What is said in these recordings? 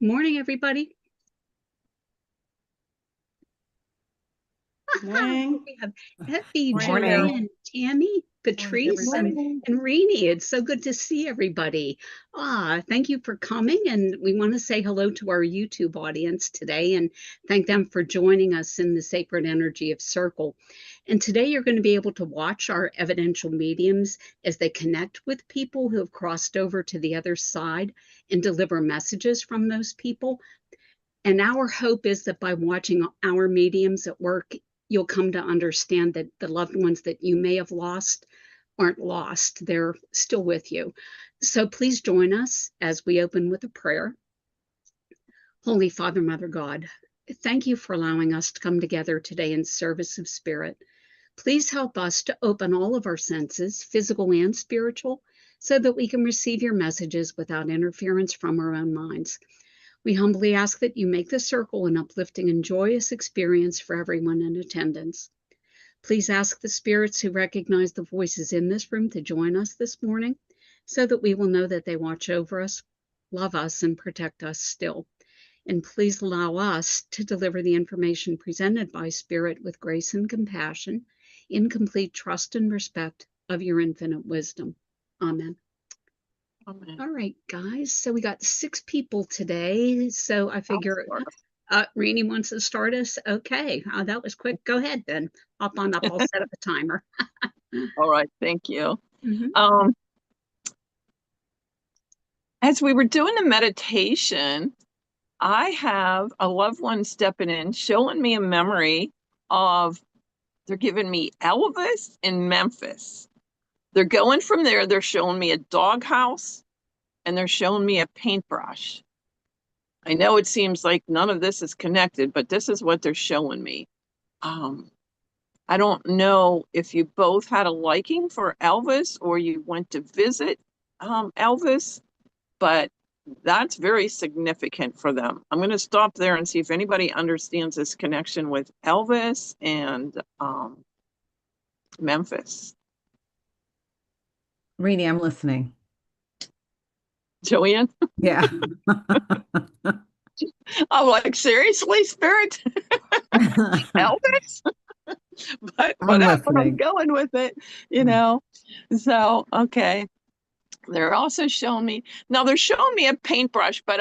Morning, everybody. Morning. We have Effie, Morning, Joanne, Tammy, Patrice, and everybody. Renee. It's so good to see everybody. Thank you for coming. And we want to say hello to our YouTube audience today and thank them for joining us in the sacred energy of Circle. And today you're going to be able to watch our evidential mediums as they connect with people who have crossed over to the other side and deliver messages from those people. And our hope is that by watching our mediums at work, you'll come to understand that the loved ones that you may have lost aren't lost. They're still with you. So please join us as we open with a prayer. Holy Father, Mother God, thank you for allowing us to come together today in service of spirit. Please help us to open all of our senses, physical and spiritual, so that we can receive your messages without interference from our own minds. We humbly ask that you make the circle an uplifting and joyous experience for everyone in attendance. Please ask the spirits who recognize the voices in this room to join us this morning so that we will know that they watch over us, love us, and protect us still. And please allow us to deliver the information presented by Spirit with grace and compassion, in complete trust and respect of your infinite wisdom. Amen. All right, guys. So we got 6 people today. So I figure Renee wants to start us. Okay. That was quick. Go ahead then. Hop on up. I'll set up a timer. All right. Thank you. As we were doing the meditation, I have a loved one stepping in, showing me a memory of, they're giving me Elvis in Memphis. They're going from there. They're showing me a doghouse and they're showing me a paintbrush. I know it seems like none of this is connected, but this is what they're showing me. I don't know if you both had a liking for Elvis or you went to visit Elvis, but that's very significant for them. I'm going to stop there and see if anybody understands this connection with Elvis and Memphis. Renee, I'm listening. Joanne? Yeah. I'm like, seriously, Spirit? Elvis? But whatever, I'm going with it, you know. So, okay. They're also showing me, now they're showing me a paintbrush, but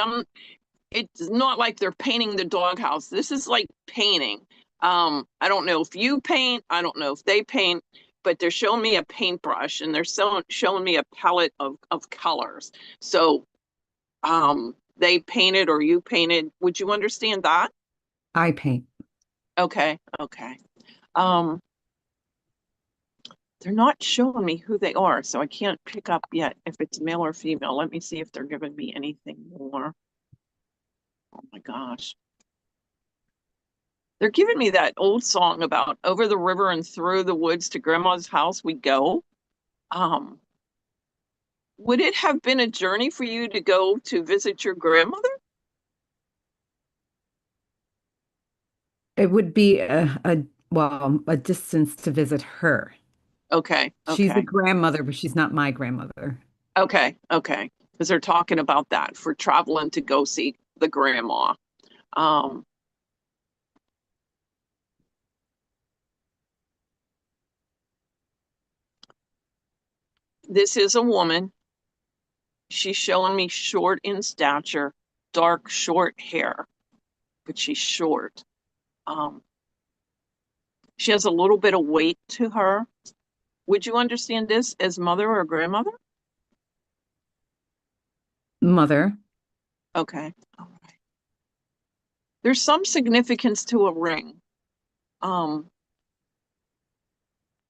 it's not like they're painting the doghouse. This is like painting. I don't know if you paint, I don't know if they paint, but they're showing me a paintbrush and they're showing me a palette of colors. So they painted or you painted. Would you understand that? I paint. Okay. They're not showing me who they are, so I can't pick up yet if it's male or female. Let me see if they're giving me anything more. Oh my gosh. They're giving me that old song about over the river and through the woods to grandma's house we go. Would it have been a journey for you to go to visit your grandmother? It would be a distance to visit her. Okay. She's a grandmother, but she's not my grandmother. Okay. Because they're talking about that for traveling to go see the grandma. This is a woman. She's showing me short in stature, dark, short hair, but she's short. She has a little bit of weight to her. Would you understand this as mother or grandmother? Mother. Okay. All right. There's some significance to a ring.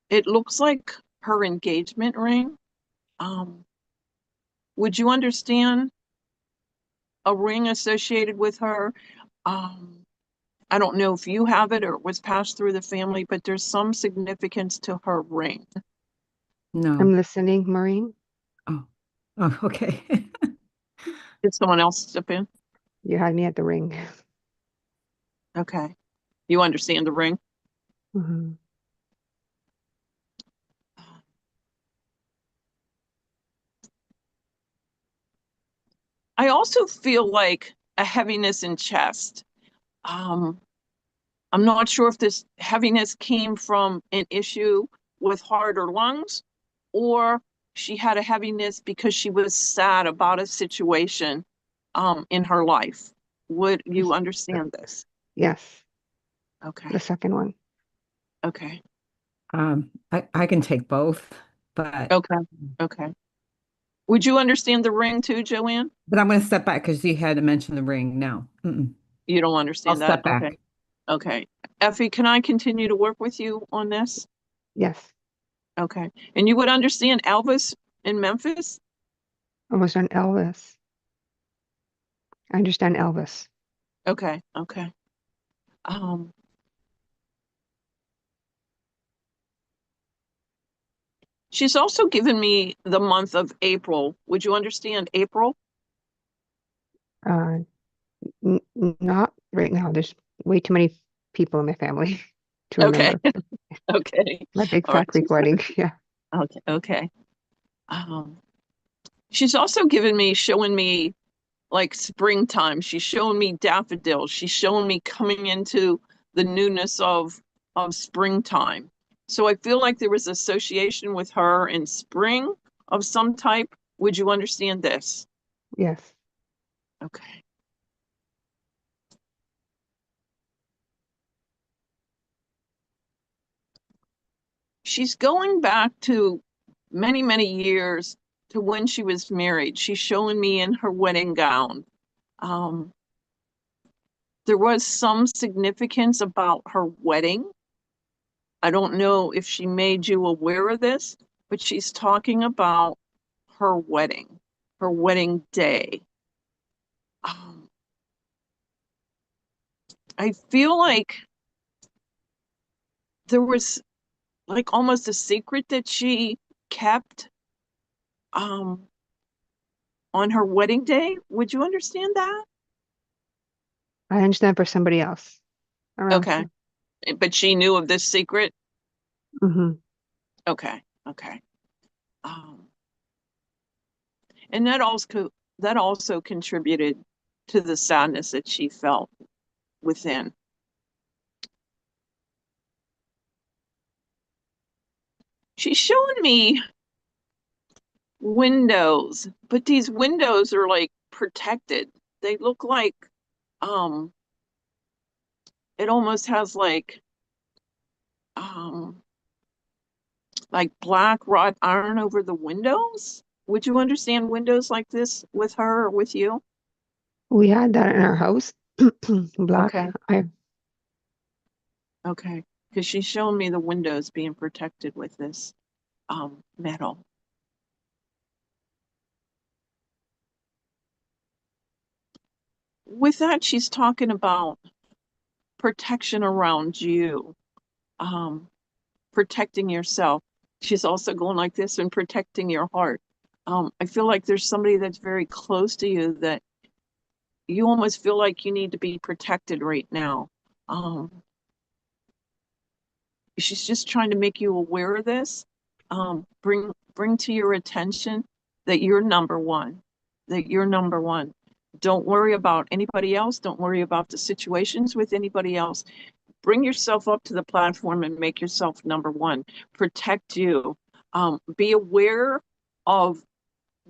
It looks like her engagement ring. Would you understand a ring associated with her? I don't know if you have it or it was passed through the family, but there's some significance to her ring. No. I'm listening, Maureen. Oh, okay. Did someone else step in? You had me at the ring. Okay. You understand the ring? Mm-hmm. I also feel like a heaviness in chest. I'm not sure if this heaviness came from an issue with heart or lungs, or she had a heaviness because she was sad about a situation in her life. Would you understand this? Yes, Okay. the second one. Okay. I can take both, but Okay. Okay. Would you understand the ring too, Joanne? I'm going to step back because you had to mention the ring. No, You don't I'll understand that? step Okay. back. Okay. Effie, can I continue to work with you on this? Yes, Okay. And you would understand Elvis in Memphis? almost on Elvis. I understand Elvis. Okay. Okay. Um, she's also given me the month of April. Would you understand April? Uh, not right now. There's way too many people in my family to Okay. remember. Okay. My big All right. fat Greek wedding. Yeah. Okay. Okay. Um, she's also showing me like springtime. She's showing me daffodils. She's showing me coming into the newness of springtime. So I feel like there was association with her in spring of some type. Would you understand this? Yes. Okay. She's going back to many, many years to when she was married. She's showing me in her wedding gown. Um, there was some significance about her wedding. I don't know if she made you aware of this, but she's talking about her wedding day. Um, I feel like there was like almost a secret that she kept um, on her wedding day. Would you understand that? I understand for somebody else around Okay. her. But she knew of this secret? Hmm. Okay. Okay. Um, and that also contributed to the sadness that she felt within. She's showing me windows, but these windows are like protected. They look um it almost has um like black wrought iron over the windows. Would you understand windows like this with her or with you? We had that in our house. Black. Okay. Okay. Because she's showing me the windows being protected with this metal. With that, she's talking about protection around you. Um, protecting yourself. She's also going like this and protecting your heart. I feel like there's somebody that's very close to you that you almost feel like you need to be protected right now. Um, she's just trying to make you aware of this. Bring to your attention that you're number one. That you're number one. Don't worry about anybody else. Don't worry about the situations with anybody else. Bring yourself up to the platform and make yourself number one. Protect you. Be aware of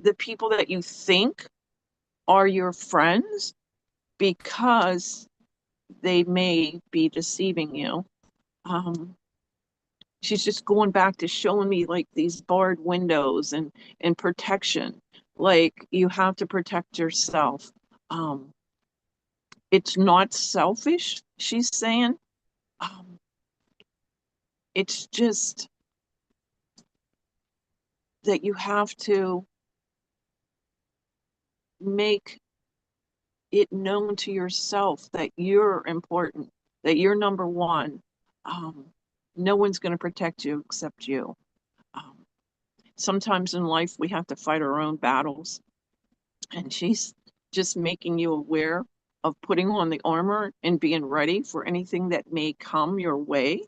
the people that you think are your friends because they may be deceiving you. Um, she's just going back to showing me like these barred windows and protection. Like you have to protect yourself. Um, it's not selfish, she's saying. Um, it's just that you have to make it known to yourself that you're important, that you're number one. Um, no one's going to protect you except you. Um, sometimes in life, we have to fight our own battles. And she's just making you aware of putting on the armor and being ready for anything that may come your way.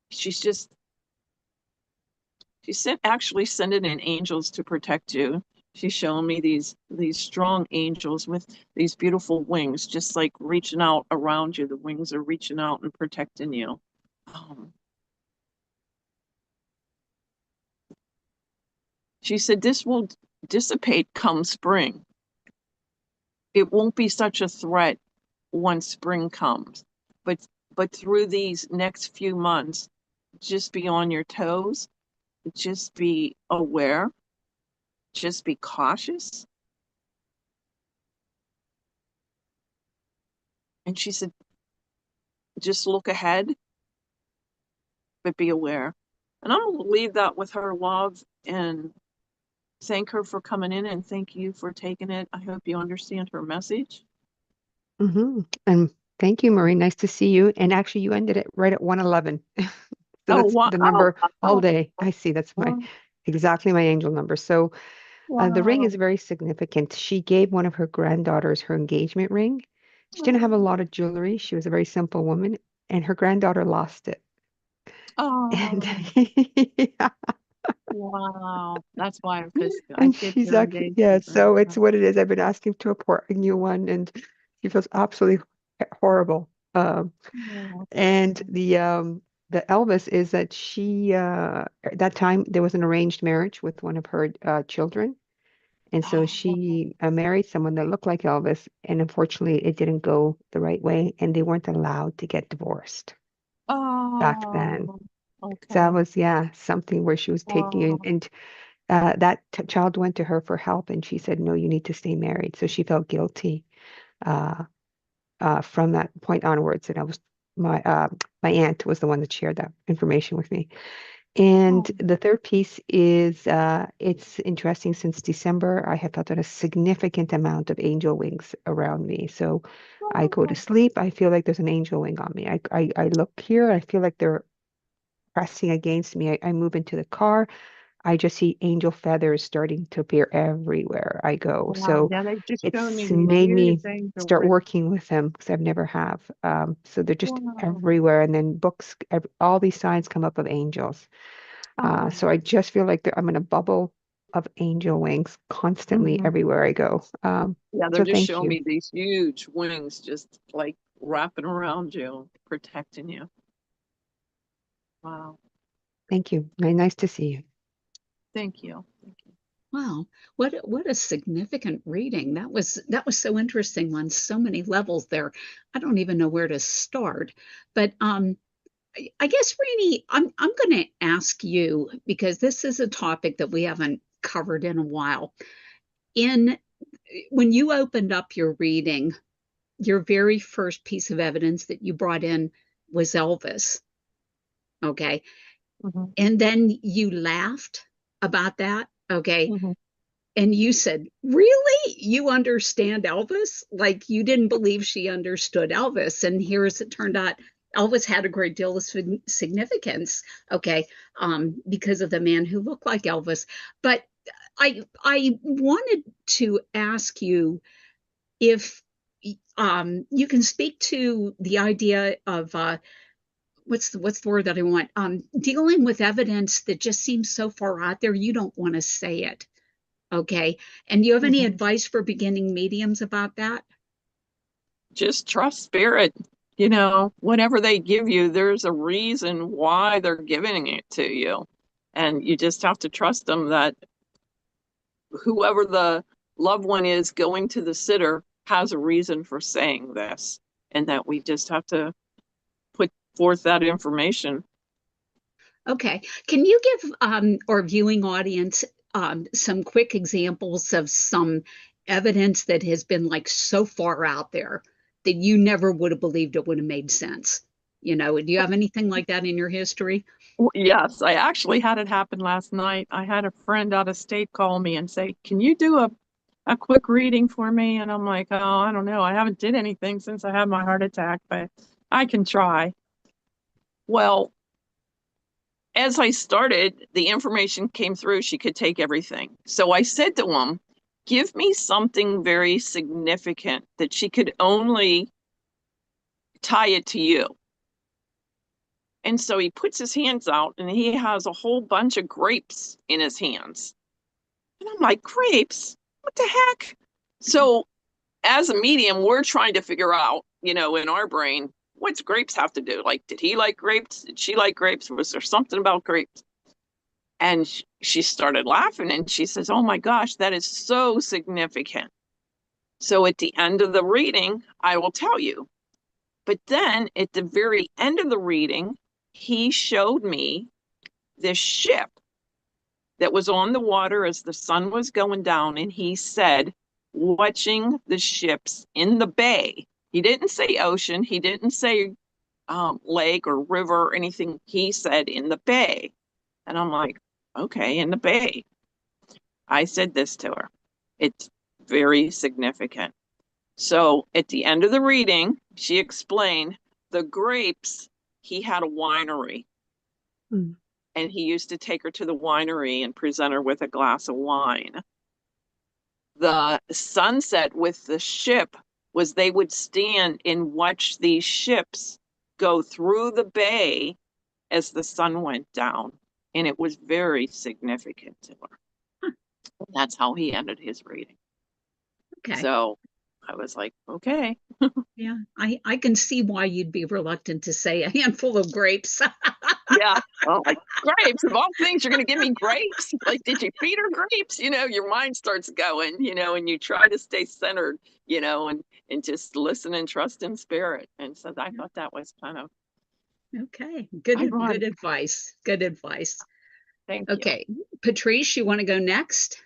She's actually sending in angels to protect you. She's showing me these strong angels with these beautiful wings, just like reaching out around you. The wings are reaching out and protecting you. She said this will dissipate come spring. It won't be such a threat once spring comes. But through these next few months, just be on your toes, just be aware, just be cautious. And she said, just look ahead, but be aware. And I'm going to leave that with her, love, and thank her for coming in, and thank you for taking it. I hope you understand her message. And thank you, Marie. Nice to see you. And actually, you ended it right at 111. So that's the number all day. I see. That's exactly my angel number. So the ring is very significant. She gave one of her granddaughters her engagement ring. She didn't have a lot of jewelry. She was a very simple woman, and her granddaughter lost it. And yeah. Wow, that's why And she's actually, yeah, so it's what it is. I've been asking to report a new one, and she feels absolutely horrible. And the Elvis is that she at that time there was an arranged marriage with one of her children, and so she married someone that looked like Elvis, and unfortunately it didn't go the right way, and they weren't allowed to get divorced back then. So that was something where she was taking and that child went to her for help, and she said, no, you need to stay married. So she felt guilty from that point onwards. And I was my aunt was the one that shared that information with me. And the third piece is it's interesting. Since December, I have felt a significant amount of angel wings around me. So I go to sleep, I feel like there's an angel wing on me. I look here, I feel like they're pressing against me. I move into the car, I just see angel feathers starting to appear everywhere I go. So it's made me start working with them because I've never have. So they're just everywhere. And then books, all these signs come up of angels. So I just feel like I'm in a bubble of angel wings constantly everywhere I go. They're just showing me these huge wings just like wrapping around you, protecting you. Wow. Thank you. Nice to see you. Thank you. Thank you. Wow, what a significant reading. That was so interesting on so many levels there. I don't even know where to start. But I guess, Rainey, I'm going to ask you, because this is a topic that we haven't covered in a while. When you opened up your reading, your very first piece of evidence that you brought in was Elvis. Okay. And then you laughed about that. Okay. And you said, really? You understand Elvis? Like you didn't believe she understood Elvis. And here, as it turned out, Elvis had a great deal of significance, okay, because of the man who looked like Elvis. But I wanted to ask you if you can speak to the idea of what's the word that I want? Dealing with evidence that just seems so far out there, you don't want to say it. Okay. And do you have any advice for beginning mediums about that? Just trust spirit. You know, whatever they give you, there's a reason why they're giving it to you. And you just have to trust them that whoever the loved one is going to the sitter has a reason for saying this, and that we just have to put forth that information. Okay. Can you give our viewing audience some quick examples of some evidence that has been like so far out there that you never would have believed it would have made sense? You know, do you have anything like that in your history? Yes, I actually had it happen last night. I had a friend out of state call me and say, can you do a quick reading for me? And I'm like, oh, I don't know. I haven't did anything since I had my heart attack, but I can try. Well, as I started, the information came through. She could take everything. So I said to him, give me something very significant that she could only tie it to you. And so he puts his hands out and he has a whole bunch of grapes in his hands. And I'm like, grapes? What the heck? So as a medium, we're trying to figure out, in our brain, what's grapes have to do? Like, did he like grapes? Did she like grapes? Was there something about grapes? And she started laughing and she says, oh my gosh, that is so significant. So at the end of the reading, I will tell you. But then at the very end of the reading, he showed me this ship that was on the water as the sun was going down. And he said, watching the ships in the bay. He didn't say ocean. He didn't say lake or river or anything. He said in the bay. And I'm like, okay, in the bay. I said this to her. It's very significant. So at the end of the reading, she explained the grapes, he had a winery. Mm. And he used to take her to the winery and present her with a glass of wine. The sunset with the ship was they would stand and watch these ships go through the bay as the sun went down. And it was very significant to her. That's how he ended his reading. Okay. So I was like, okay. Yeah, I can see why you'd be reluctant to say a handful of grapes. Yeah. Well, like grapes, of all things, you're going to give me grapes? Like, did you feed her grapes? Your mind starts going, and you try to stay centered, and just listen and trust in spirit. And so I thought that was kind of Okay, good ironic. advice. Good advice. Thank you. Okay, Patrice, you want to go next?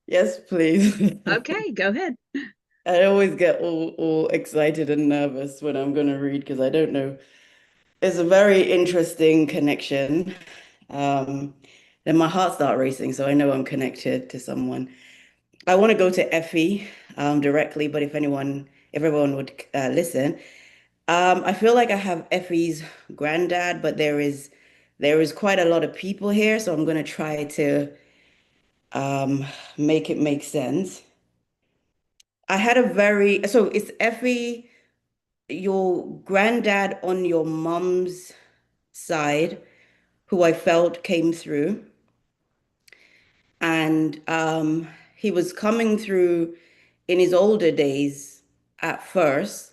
Yes, please. Okay, go ahead. I always get all excited and nervous when I'm going to read because I don't know. It's a very interesting connection. Then my heart starts racing, so I know I'm connected to someone. I want to go to Effie directly, but if everyone would listen. I feel like I have Effie's granddad, but there is quite a lot of people here, so I'm going to try to um, make it make sense. I had so it's Effie, your granddad on your mom's side, who I felt came through. And he was coming through in his older days at first.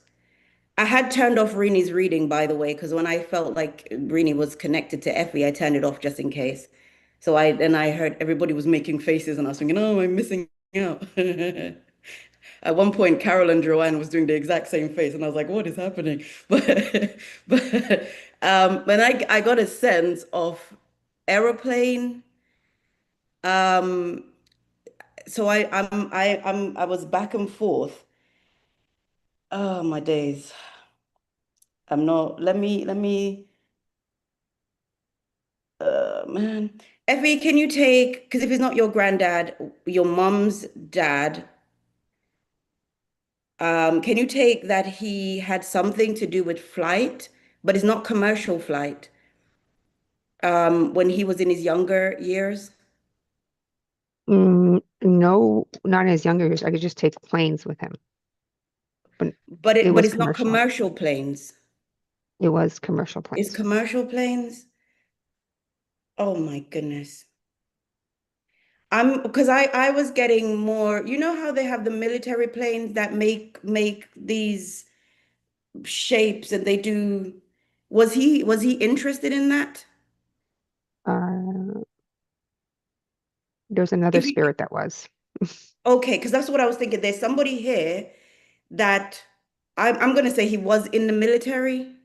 I had turned off Rini's reading, by the way, because when I felt like Rini was connected to Effie, I turned it off just in case. So I heard everybody was making faces and I was thinking, oh, I'm missing out. At one point, Carol and Joanne was doing the exact same face, and I was like, "What is happening?" But I got a sense of aeroplane. Um, so I was back and forth. Oh my days. I'm not. Let me. Man, Effie, can you take? Because if it's not your granddad, your mom's dad. Can you take that he had something to do with flight, but it's not commercial flight? When he was in his younger years. No, not in his younger years. I could just take planes with him, but But it it but was it's not commercial. commercial planes. It was commercial It's planes. commercial planes. Oh my goodness. Because I was getting more, you know how they have the military planes that make these shapes and they do. Was he interested in that? Uh, there's another If he, spirit that was. okay, because that's what I was thinking. There's somebody here that I'm gonna say he was in the military.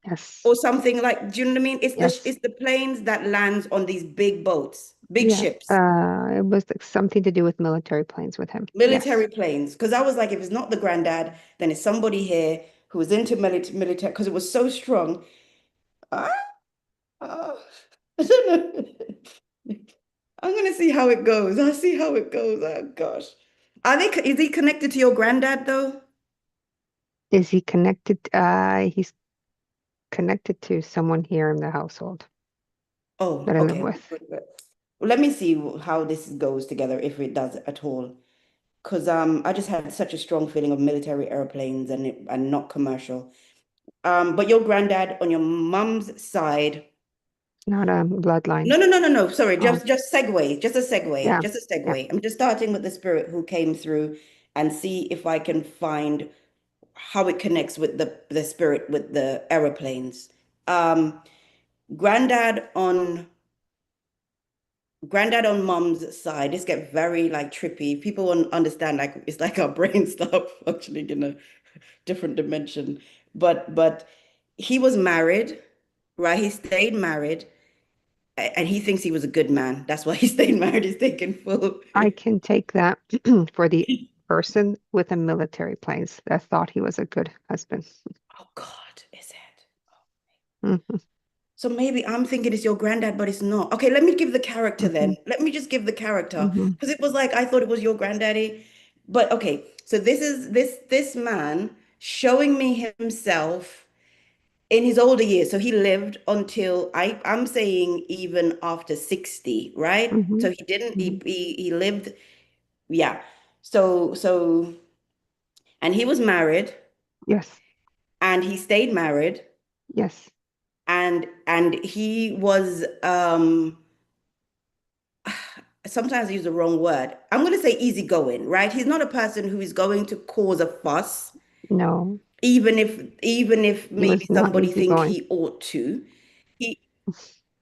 Yes. Or something like, do you know what I mean? Yes. It's the planes that lands on these big boats, big Yeah. ships, It was like something to do with military planes with him. Yes. military planes. Because I was like, if it's not the granddad, then it's somebody here who was into military. Because it was so strong. Ah, ah, I don't know. I'm gonna see how it goes. I'll see how it goes. Oh gosh, Is he connected to your granddad though? Is he connected? He's connected to someone here in the household Oh, that I live okay. with. Good, good. Well, let me see how this goes together, if it does at all. Because I just had such a strong feeling of military airplanes and not commercial. But your granddad on your mom's side not a bloodline. No. Sorry, Oh, just segue, just a segue, yeah, just a yeah. segue. I'm just starting with the spirit who came through and see if I can find how it connects with the spirit with the aeroplanes. Um, granddad on granddad on mom's side, this get very like trippy. People won't understand, like it's like our brains start functioning in a different dimension. But he was married, right? He stayed married, and he thinks he was a good man. That's why he stayed married. He's taken full. I can take that for the person with a military planes that thought he was a good husband. Oh God, is it? Hmm. So maybe I'm thinking it's your granddad, but it's not. Okay, let me give the character Hmm. then. Let me just give the character Hmm. because it was like I thought it was your granddaddy. But okay, so this is this man showing me himself in his older years. So he lived until I'm saying even after 60, right? Hmm. So he didn't Hmm. he lived, yeah. So and he was married Yes, and he stayed married yes, and he was sometimes I use the wrong word. I'm going to say easygoing, right? He's not a person who is going to cause a fuss, no, even if he maybe was not somebody think easygoing. he ought to. He,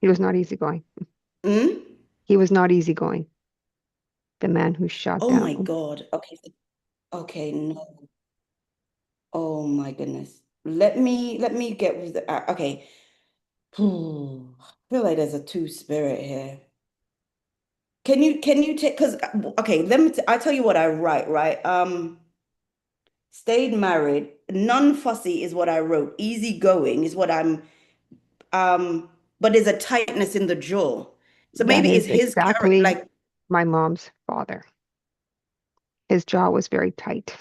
He was not easygoing. mm? He was not easygoing. The man who shot Oh my down. God. Okay. Okay. No. Oh my goodness. Let me get with the, okay. I feel like there's a two spirit here. Can you take because okay, I tell you what I write, right? Stayed married, non-fussy is what I wrote. Easygoing is what I'm um, but there's a tightness in the jaw. So That maybe it's is his character, exactly like, my mom's father. His jaw was very tight.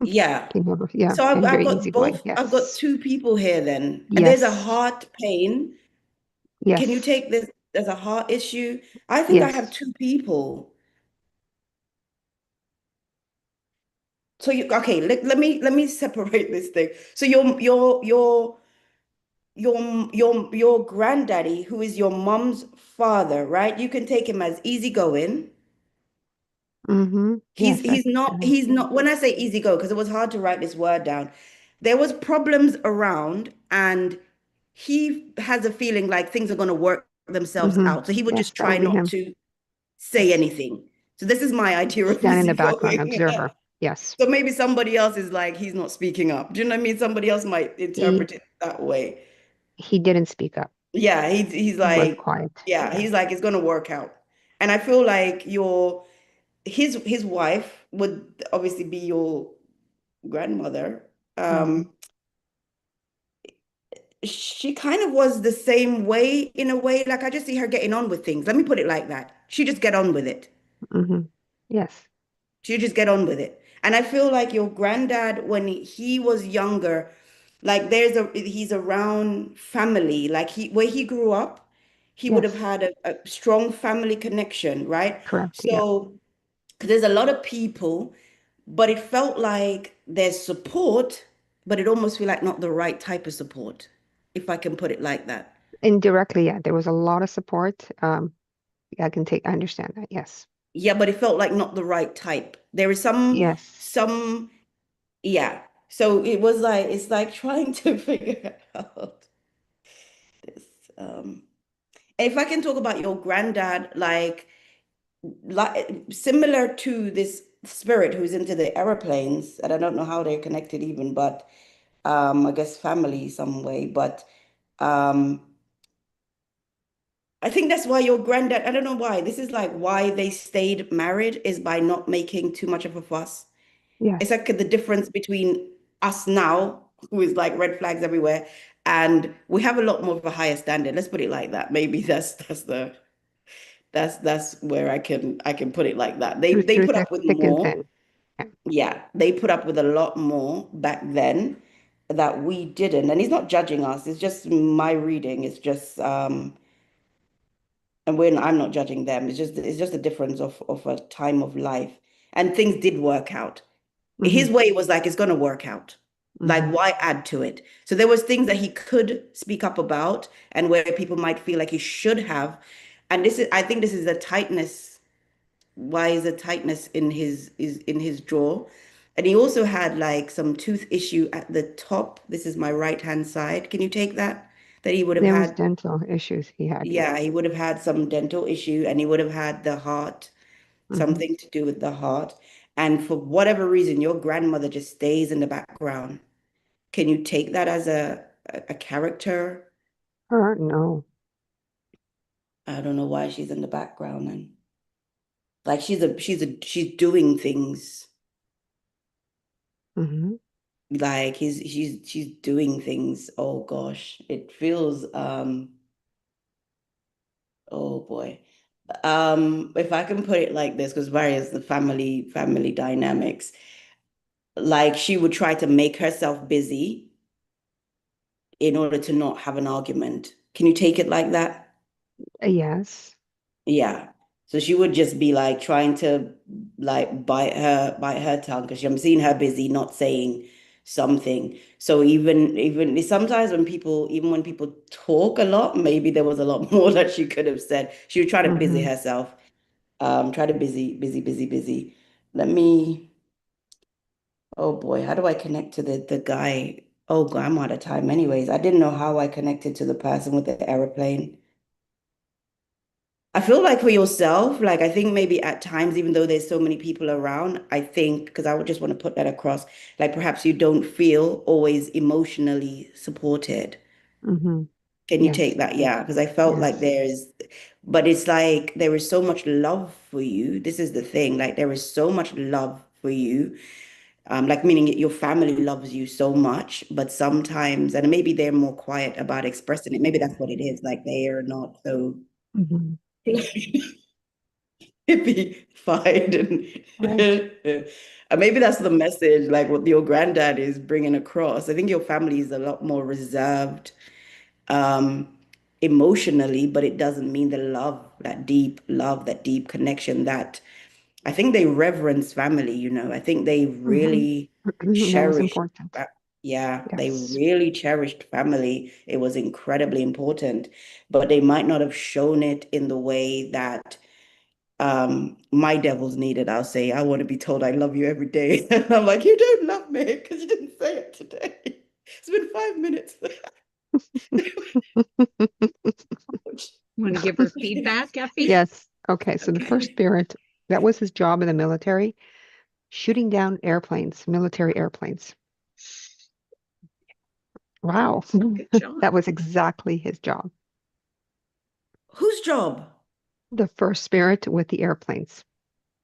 yeah. Can you ever, yeah, So I've, and I've very got easygoing. both, I've got Yes, two people here then. And there's a yes, heart pain. Can you yes, take this? There's a heart issue. I think I have yes. two people. So you okay, let me separate this thing. So your granddaddy, who is your mom's father, right? You can take him as easygoing. Mm-hmm. He's Yes, he's not he's not when I say easy go, because it was hard to write this word down. There was problems around, and he has a feeling like things are going to work themselves mm-hmm. out. So he would Yes, just that try would be not him. to say Yes. anything. So this is my idea of Stand in the easy background, going. observer. Yes. So maybe somebody else is like he's not speaking up. Do you know what I mean? Somebody else might He interpret it that way. he didn't speak up. Yeah, he's He was like, quiet. yeah, Yeah. he's like, it's gonna work out. And I feel like his wife would obviously be your grandmother. Mm-hmm. She kind of was the same way in a way. Like I just see her getting on with things. Let me put it like that. She just get on with it. Mm-hmm. Yes. She just get on with it. And I feel like your granddad, when he was younger, like he's around family. Like where he grew up, he would have Yes. had a strong family connection, right? Correct. Yeah. So 'cause there's a lot of people, but it felt like there's support, but it almost feel like not the right type of support, if I can put it like that. Indirectly, yeah. There was a lot of support. I understand that. Yes. Yeah, but it felt like not the right type. There is some Yes. some yeah. So it was like it's like trying to figure out this. If I can talk about your granddad, like similar to this spirit who's into the aeroplanes, and I don't know how they're connected even, but I guess family some way. But um, I think that's why your granddad, I don't know why, this is like why they stayed married is by not making too much of a fuss. It's Yes. like the difference between us now, who is like red flags everywhere, and we have a lot more of a higher standard. Let's put it like that. Maybe that's where I can put it like that. They Through they through put up with thick and more. thin. Yeah. Yeah, they put up with a lot more back then that we didn't. And he's not judging us. It's just my reading. It's just and when I'm not judging them, it's just a difference of a time of life. And things did work out. His Mm-hmm. way was like it's gonna work out. Like, why add to it? So there was things that he could speak up about and where people might feel like he should have. And I think this is the tightness. Why is the tightness in his jaw? And he also had like some tooth issue at the top. This is my right hand side. Can you take that? That he would have There was had. dental issues he had. Yeah, he would have had some dental issue and he would have had the heart, something to do with the heart. And for whatever reason, your grandmother just stays in the background. Can you take that as a character? No. I don't know why she's in the background then. Like she's doing things. Like she's doing things. Oh gosh. It feels oh boy. If I can put it like this, because various the family dynamics, like she would try to make herself busy in order to not have an argument. Can you take it like that? Yes. Yeah. So she would just be like trying to like bite her tongue because I'm seeing her busy, not saying something. So even sometimes when people talk a lot, maybe there was a lot more that she could have said. She would try to busy herself. Try to busy. Let me, oh boy, how do I connect to the guy? Oh God, I'm out of time anyways. I didn't know how I connected to the person with the aeroplane. I feel like for yourself, like I think maybe at times, even though there's so many people around, I think, because I would just want to put that across, like perhaps you don't feel always emotionally supported. Can you take Yes. that? Yeah, because I felt like Yes. but it's like there is so much love for you. This is the thing, like there is so much love for you. Like meaning your family loves you so much, but sometimes, and maybe they're more quiet about expressing it. Maybe that's what it is. Like they are not so hippified Right. and maybe that's the message, like what your granddad is bringing across. I think your family is a lot more reserved um, emotionally, but it doesn't mean the love, that deep connection that I think they reverence family, you know. I think they really That was cherished, important. yeah, they Yes. really cherished family. It was incredibly important, but they might not have shown it in the way that my devil's needed. I'll say, I want to be told I love you every day. And I'm like, you don't love me because you didn't say it today. It's been 5 minutes. Want to give her feedback, Effie? Yes. Okay. So the first Okay. spirit, that was his job in the military, shooting down airplanes, military airplanes. Wow. Good job. That was exactly his job. Whose job? The first spirit with the airplanes.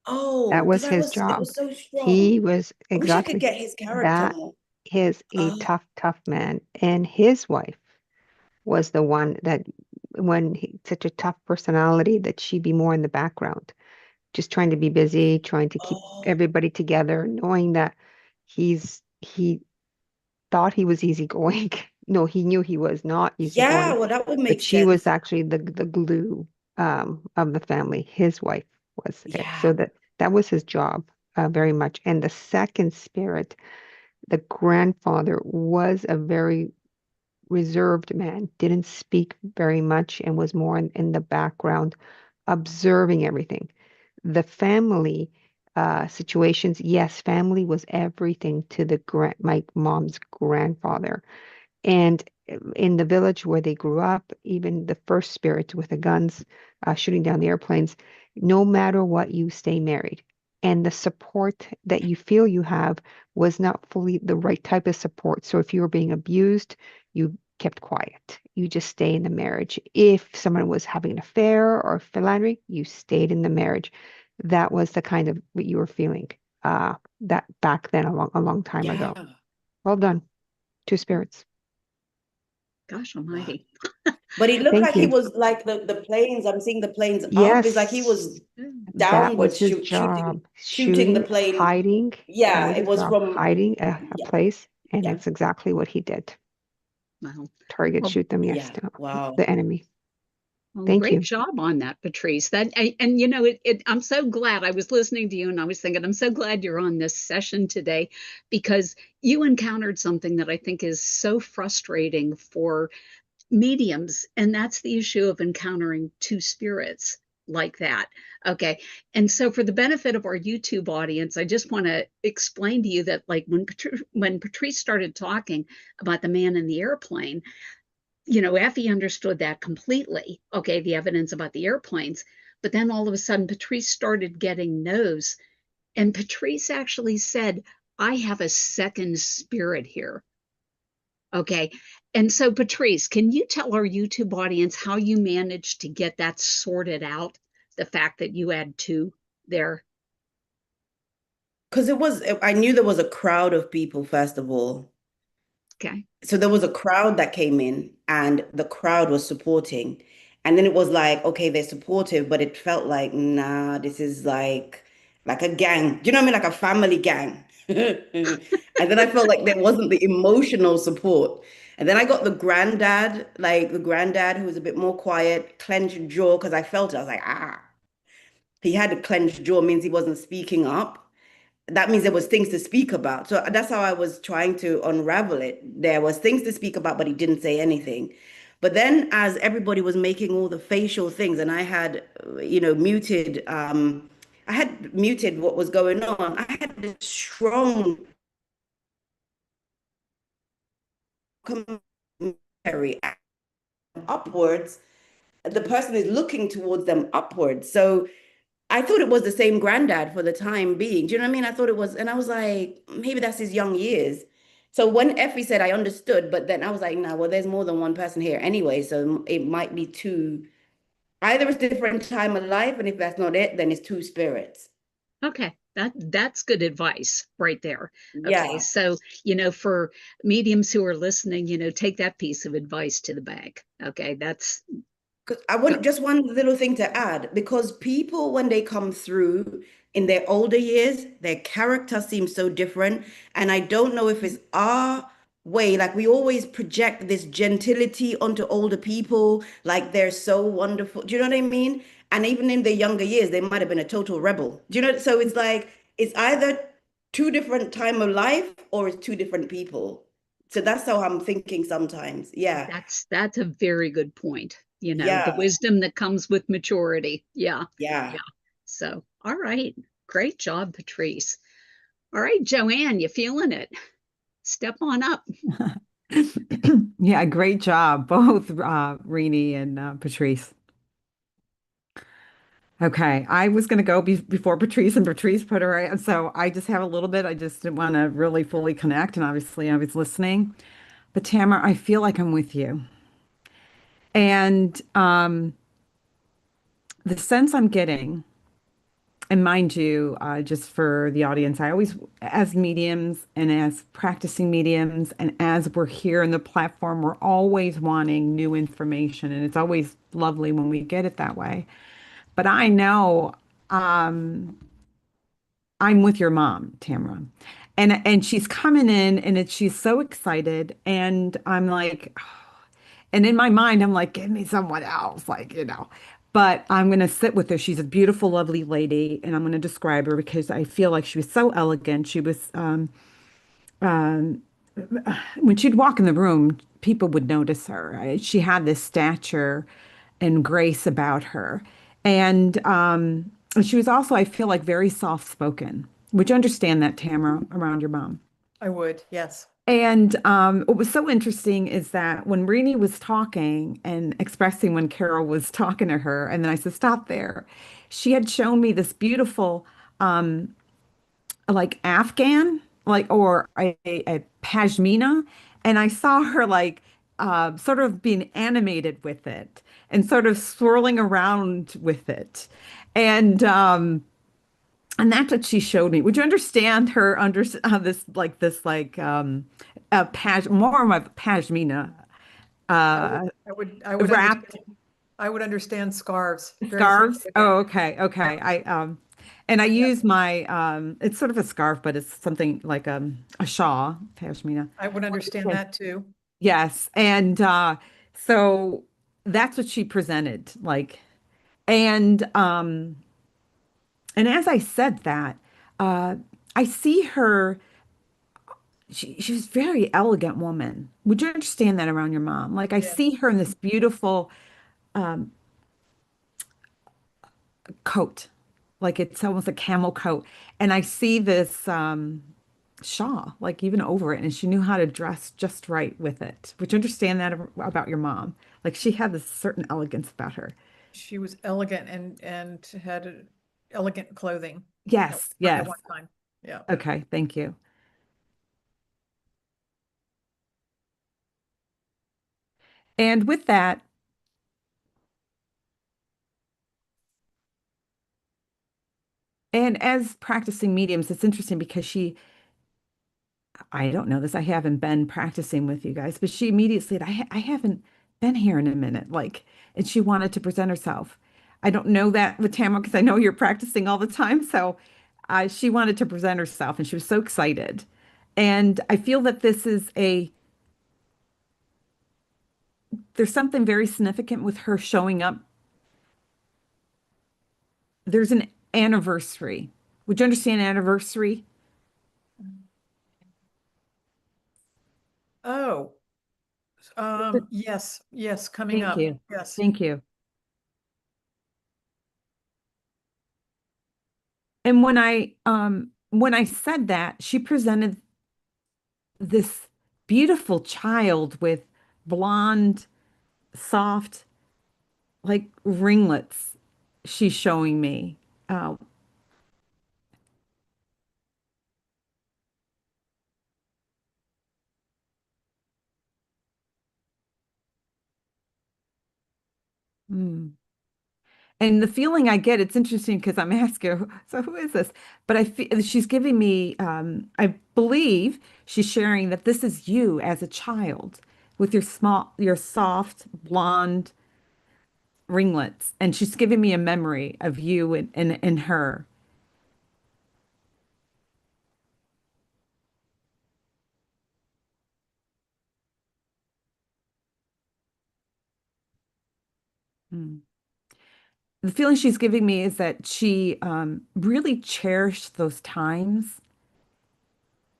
Oh, That because was that his was it job. was so He strong. was I wish I could exactly get his character that. more. Is a Oh, tough man. And his wife was the one that, when such a tough personality, that she'd be more in the background, just trying to be busy, trying to keep oh, everybody together, knowing that he thought he was easygoing. No, he knew he was not yeah. easygoing, Well, that would but make she was sense. actually the glue of the family. His wife was it. Yeah. So that was his job, very much. And the second spirit, the grandfather, was a very reserved man, didn't speak very much, and was more in the background, observing everything. The family situations, yes, family was everything to my mom's grandfather. And in the village where they grew up, even the first spirit with the guns shooting down the airplanes, no matter what, you stay married. And the support that you feel you have was not fully the right type of support. So if you were being abused, you kept quiet. You just stay in the marriage. If someone was having an affair or philandering, you stayed in the marriage. That was the kind of what you were feeling that back then, a long time Yeah. ago. Well done. Two spirits. Gosh Wow. almighty. But it looked Thank like he you. was like the planes. I'm seeing the planes up. It's like he was Yes, that was downwards his job. shooting the Shooting, plane. hiding. That Yeah, was it his was job, from hiding a yeah, place. And yeah, that's exactly what he did. Wow. Target, Well, shoot them, yes, yeah. Wow. the enemy. Well, Thank great you. job on that, Patrice. And I'm so glad I was listening to you and I was thinking, I'm so glad you're on this session today because you encountered something that I think is so frustrating for mediums, and that's the issue of encountering two spirits like that. Okay. And so for the benefit of our YouTube audience, I just want to explain to you that like when Patrice started talking about the man in the airplane, Effie understood that completely. Okay, the evidence about the airplanes. But then all of a sudden, Patrice started getting no's. And Patrice actually said, I have a second spirit here. Okay. And so, Patrice, can you tell our YouTube audience how you managed to get that sorted out? The fact that you had two there. Because I knew there was a crowd of people, first of all. Okay. So there was a crowd that came in and the crowd was supporting. And then it was like, okay, they're supportive, but it felt like, nah, this is like a gang. Do you know what I mean? Like a family gang. And then I felt like there wasn't the emotional support. And then I got the granddad who was a bit more quiet, clenched jaw, because I felt it. I was like, ah. He had a clenched jaw, means he wasn't speaking up. That means there was things to speak about. So that's how I was trying to unravel it. There was things to speak about, but he didn't say anything. But then as everybody was making all the facial things and I had muted what was going on. I had this strong commentary upwards. The person is looking towards them upwards. So I thought it was the same granddad for the time being. Do you know what I mean? I thought it was, and I was like, maybe that's his young years. So when Effie said, I understood, but then I was like, no, well, there's more than one person here anyway. So it might be two. Either it's different time of life, and if that's not it, then it's two spirits. Okay, that's good advice right there. Okay, Yeah. so for mediums who are listening, take that piece of advice to the bank. Okay, that's Because I want just one little thing to add, because people, when they come through in their older years, their character seems so different. And I don't know if it's our way, like we always project this gentility onto older people, like they're so wonderful. Do you know what I mean? And even in their younger years, they might have been a total rebel. Do you know? So it's like it's either two different time of life or it's two different people. So that's how I'm thinking sometimes. Yeah. that's a very good point. The Yeah. wisdom that comes with maturity. Yeah, yeah. Yeah. So, all right, great job, Patrice. All right, Joanne, you feeling it? Step on up. Yeah, great job, both Rini and Patrice. Okay, I was going to go before Patrice, and Patrice put her in. So I just have a little bit. I just didn't want to really fully connect, and obviously I was listening. But Tamara, I feel like I'm with you. And the sense I'm getting, and mind you, just for the audience, I always, as mediums and as practicing mediums, and as we're here in the platform, we're always wanting new information. And it's always lovely when we get it that way. But I know I'm with your mom, Tamara. And she's coming in and she's so excited. And I'm like, and in my mind, I'm like, give me someone else, But I'm going to sit with her. She's a beautiful, lovely lady, and I'm going to describe her because I feel like she was so elegant. She was, when she'd walk in the room, people would notice her. She had this stature and grace about her. And she was also, I feel like, very soft-spoken. Would you understand that, Tamara, around your mom? I would, yes. And what was so interesting is that when Rini was talking and expressing when Carol was talking to her, and then I said, stop there, she had shown me this beautiful, like Afghan, or a pashmina. And I saw her sort of being animated with it and sort of swirling around with it. And, and that's what she showed me. Would you understand her more of a pashmina I would wrapped understand. I would understand scarves very scarves? simply. Oh, okay, okay. I Yeah, use my it's sort of a scarf, but it's something like a shawl, pashmina. I would understand that too. Yes. And so that's what she presented like. And and as I said that, uh I see her, she was a very elegant woman. Would you understand that around your mom? Like I Yes. see her in this beautiful coat, like it's almost a camel coat. And I see this shawl, like even over it, and she knew how to dress just right with it. Would you understand that about your mom? Like she had this certain elegance about her. She was elegant and had elegant clothing Yes, at yes. one time. Yeah. Okay, thank you. And with that, and as practicing mediums, it's interesting because I don't know this, I haven't been practicing with you guys, but she immediately said, I haven't been here in a minute, like, and she wanted to present herself. I don't know that with Tamara because I know you're practicing all the time. So she wanted to present herself and she was so excited. And I feel that there's something very significant with her showing up. There's an anniversary. Would you understand anniversary? Oh, yes, yes, coming Thank up. you. Yes. Thank you. And when I said that, she presented this beautiful child with blonde, soft, like ringlets she's showing me. Uh, mm. And the feeling I get, it's interesting because I'm asking her, so who is this? But I feel she's giving me, I believe she's sharing that this is you as a child with your soft blonde ringlets. And she's giving me a memory of you and her. Mm. The feeling she's giving me is that she really cherished those times.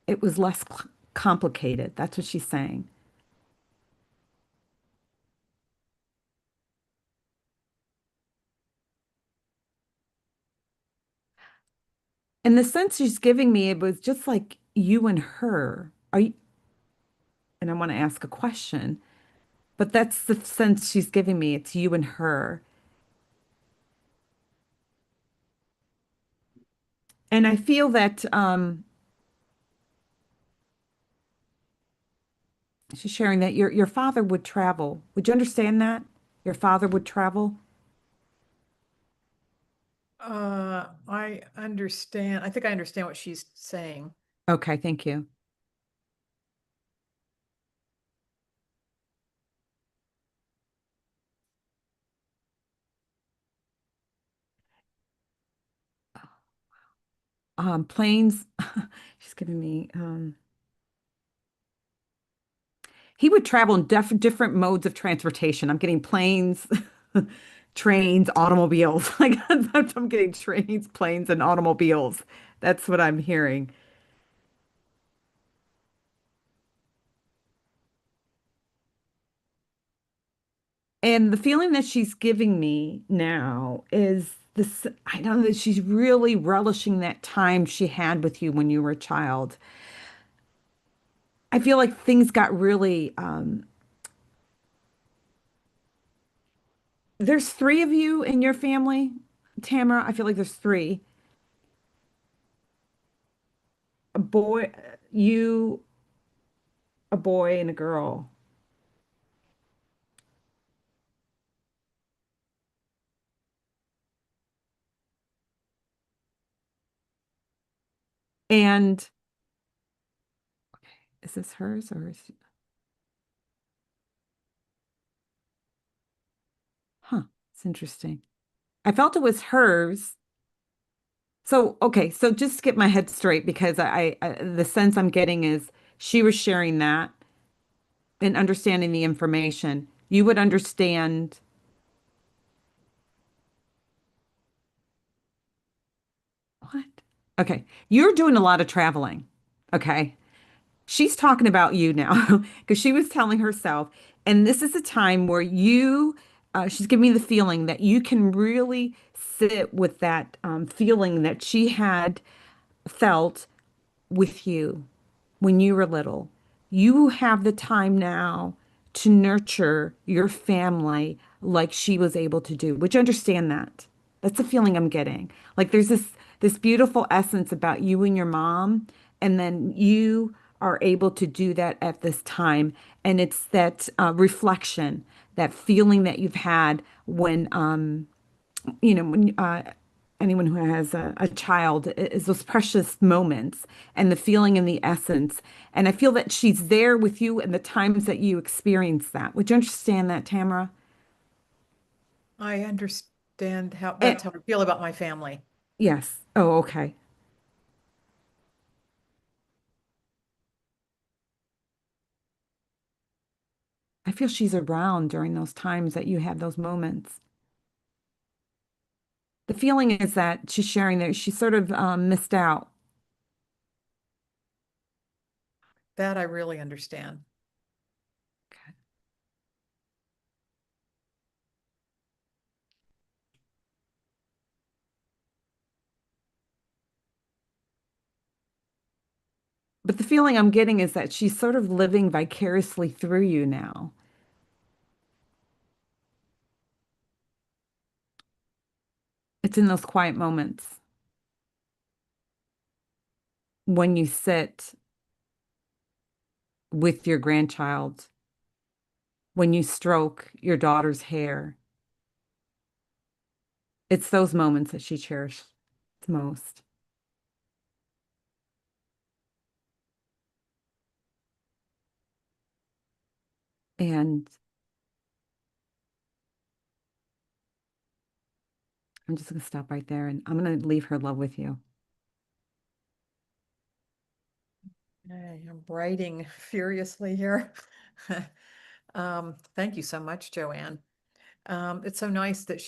It was less complicated. That's what she's saying. And the sense she's giving me, it was just like you and her. Are you, and I want to ask a question, but that's the sense she's giving me. It's you and her. And I feel that she's sharing that your father would travel. Would you understand that? Your father would travel? I understand. I think I understand what she's saying. Okay, thank you. Planes, she's giving me he would travel in different modes of transportation. I'm getting planes, trains, automobiles. Like I'm getting trains, planes, and automobiles. That's what I'm hearing. And the feeling that she's giving me now is this, I know that she's really relishing that time she had with you when you were a child. I feel like things got really, there's three of you in your family, Tamara. I feel like there's three. A boy, you, a boy, and a girl. And is this hers or is, huh, it's interesting. I felt it was hers. So, okay, so just to get my head straight, because the sense I'm getting is she was sharing that and understanding the information. You would understand. What? Okay. You're doing a lot of traveling. Okay. She's talking about you now because she was telling herself, and this is a time where she's giving me the feeling that you can really sit with that feeling that she had felt with you when you were little. You have the time now to nurture your family like she was able to do. Would you understand that? That's the feeling I'm getting. Like there's this beautiful essence about you and your mom, and then you are able to do that at this time. And it's that reflection, that feeling that you've had when when anyone who has a child is those precious moments and the feeling and the essence. And I feel that she's there with you and the times that you experience that. Would you understand that, Tamara? I understand how And that's how I feel about my family. yes. Oh, okay. I feel she's around during those times that you have those moments. The feeling is that she's sharing that she sort of missed out. That I really understand. But the feeling I'm getting is that she's sort of living vicariously through you now. It's in those quiet moments when you sit with your grandchild, when you stroke your daughter's hair. It's those moments that she cherished the most. And I'm just going to stop right there and I'm going to leave her love with you. I'm writing furiously here. Thank you so much, Joanne. It's so nice that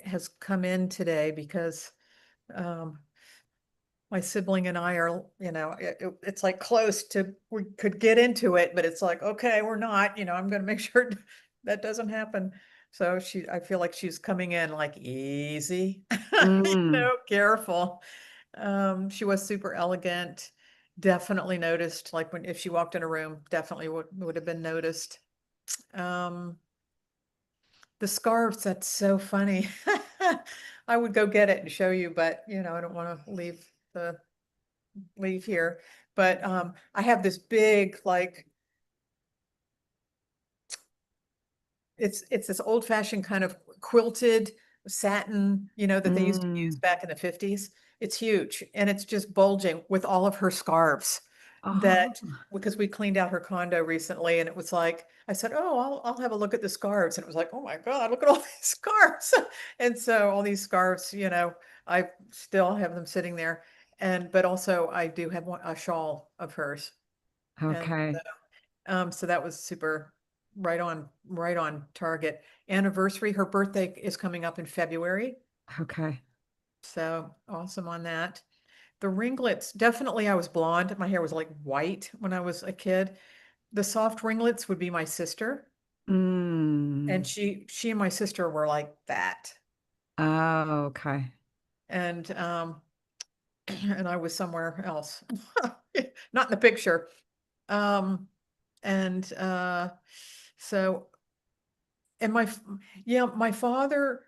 has come in today because um, my sibling and I are, it's like close to, we could get into it, but it's like, okay, we're not, I'm going to make sure that doesn't happen. So I feel like she's coming in like easy, Mm, careful. She was super elegant. Definitely noticed, like if she walked in a room, definitely would have been noticed. Um, the scarves, that's so funny. I would go get it and show you, but I don't want to leave here. But I have this big, like, it's this old fashioned kind of quilted satin, that they used to use mm. back in the 50s. It's huge and it's just bulging with all of her scarves Oh, that because we cleaned out her condo recently and it was like, I said, oh, I'll have a look at the scarves. And it was like, oh my God, look at all these scarves. And so all these scarves, I still have them sitting there. But also I do have a shawl of hers. And okay. so that was super right on target. Anniversary, her birthday is coming up in February. Okay. So awesome on that. The ringlets, definitely I was blonde. My hair was like white when I was a kid. The soft ringlets would be my sister. And Mm. she and my sister were like that. Oh, okay. And and I was somewhere else. Not in the picture. Um and so and my father,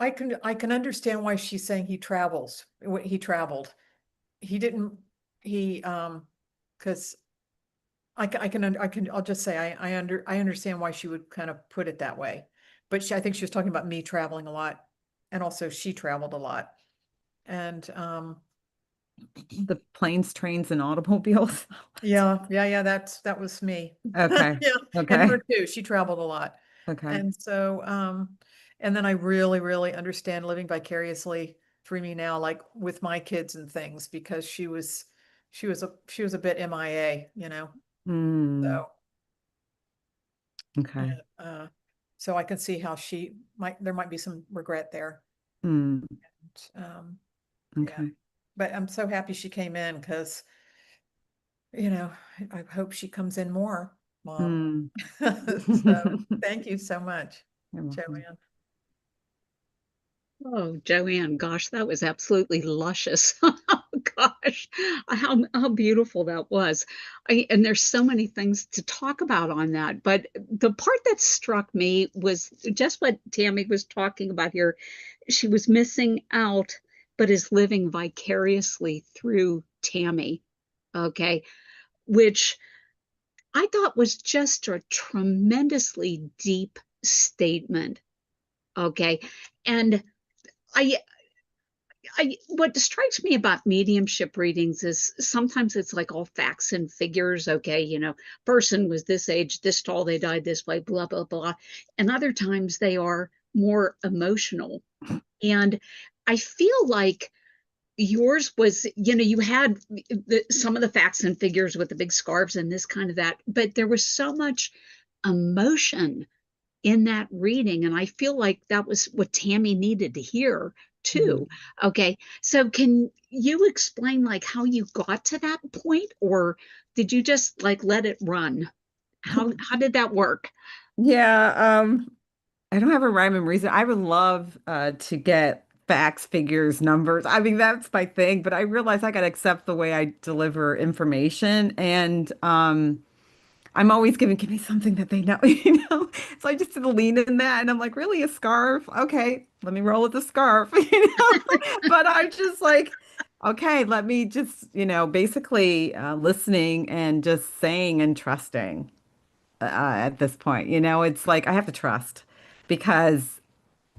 I can understand why she's saying he travels. He traveled. He didn't. He because I'll just say I understand why she would kind of put it that way, but I think she was talking about me traveling a lot, and also she traveled a lot, and The planes, trains, and automobiles. yeah, that was me. Okay. Yeah, and Okay. her too. She traveled a lot. Okay. And so, and then I really, really understand living vicariously through me now, like with my kids and things, because she was a bit MIA, Mm. So, Okay. So I can see how there might be some regret there. Mm, Um, yeah, okay. but I'm so happy she came in because, I hope she comes in more, Mom. Mm. So thank you so much, You're welcome. Joanne. Oh, Joanne, gosh, that was absolutely luscious. Oh, gosh, how beautiful that was. And there's so many things to talk about on that. But the part that struck me was just what Tammy was talking about here. She was missing out, but is living vicariously through Tammy. Okay, which I thought was just a tremendously deep statement. Okay, and I what strikes me about mediumship readings is sometimes it's like all facts and figures. Okay, person was this age, this tall, they died this way, blah blah blah. And other times they are more emotional. And I feel like yours was, you had some of the facts and figures with the big scarves and this kind of that, but there was so much emotion in that reading. And I feel like that was what Tammy needed to hear too. Okay. So can you explain like how you got to that point, or did you just like let it run? How did that work? Yeah, I don't have a rhyme and reason. I would love to get facts, figures, numbers. I mean, that's my thing, but I realize I got to accept the way I deliver information. And I'm always giving, give me something that they know, you know? So I just did a lean in that. And I'm like, really, a scarf? Okay, let me roll with the scarf, you know? But I'm just like, okay, let me just, basically listening and just saying and trusting at this point. It's like I have to trust because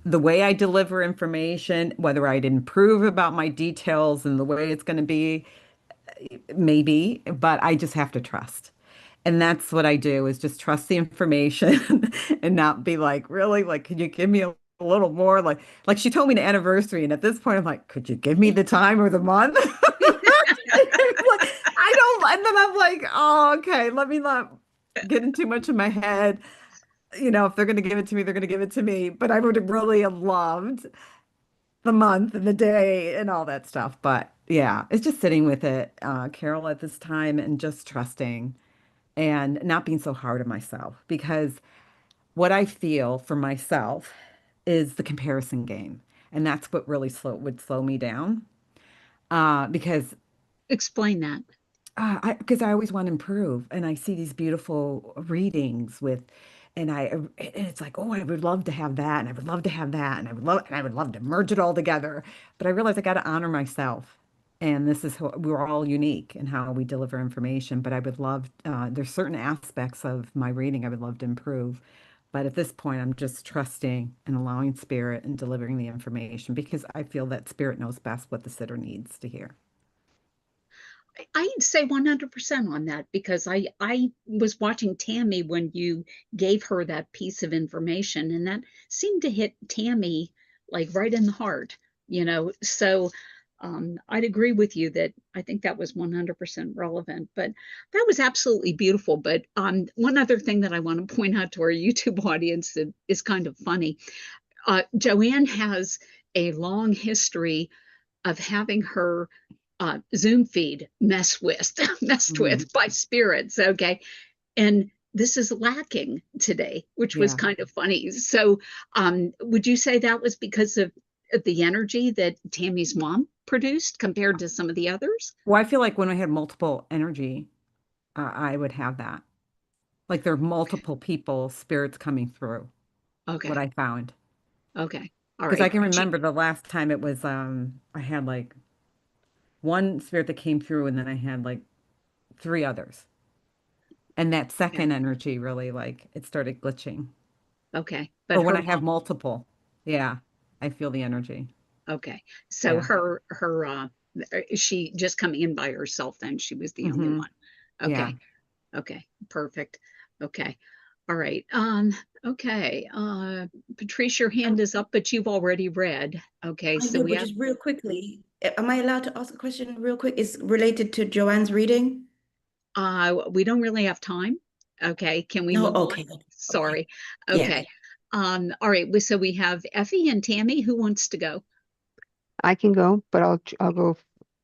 the way I deliver information, whether I'd improve about my details and the way it's going to be, maybe, but I just have to trust. And that's what I do is just trust the information and not be like, really? Like, can you give me a little more? Like she told me the anniversary, and at this point, I'm like, could you give me the time or the month? Like, I don't, and then I'm like, oh, okay, let me not get in too much in my head. If they're going to give it to me, they're going to give it to me. But I would really have loved the month and the day and all that stuff. But yeah, it's just sitting with it, Carol, at this time and just trusting and not being so hard on myself because what I feel for myself is the comparison game. And that's what really would slow me down. Because Explain that. because I always want to improve, and I see these beautiful readings and it's like, oh, I would love to have that, and I would love to have that, and I would love to merge it all together. But I realize I got to honor myself, and this is how we're all unique in how we deliver information. But I would love, there's certain aspects of my reading I would love to improve. But at this point, I'm just trusting and allowing spirit and delivering the information because I feel that spirit knows best what the sitter needs to hear. I'd say 100% on that because I was watching Tammy when you gave her that piece of information, and that seemed to hit Tammy like right in the heart, So I'd agree with you that I think that was 100% relevant, but that was absolutely beautiful. But one other thing that I want to point out to our YouTube audience that is kind of funny, Joanne has a long history of having her Zoom feed messed Mhm. with by spirits. Okay. And this is lacking today, which was Yeah. kind of funny. So, would you say that was because of the energy that Tammy's mom produced compared to some of the others? Well, I feel like when I had multiple energy, I would have that. Like there are multiple people, spirits coming through, what Okay. I found. Okay. All Because I right. can remember the last time it was, I had like one spirit that came through and then I had like three others. And that Okay. second energy really like it started glitching. Okay. Or But when her I have mom, multiple, yeah, I feel the energy. okay. So Yeah. her is she just coming in by herself then? She was the only Hmm. one. Yeah. Okay. Okay, perfect. Okay. All right. Okay. Patricia, your hand Um, is up, but you've already read. Okay, I so know, we but have just real quickly, am I allowed to ask a question real quick? It's related to Joanne's reading. we don't really have time. Okay, can we No, move on? okay, okay. Sorry. Yeah. Okay. All right. So we have Effie and Tammy. Who wants to go? I can go, but I'll go.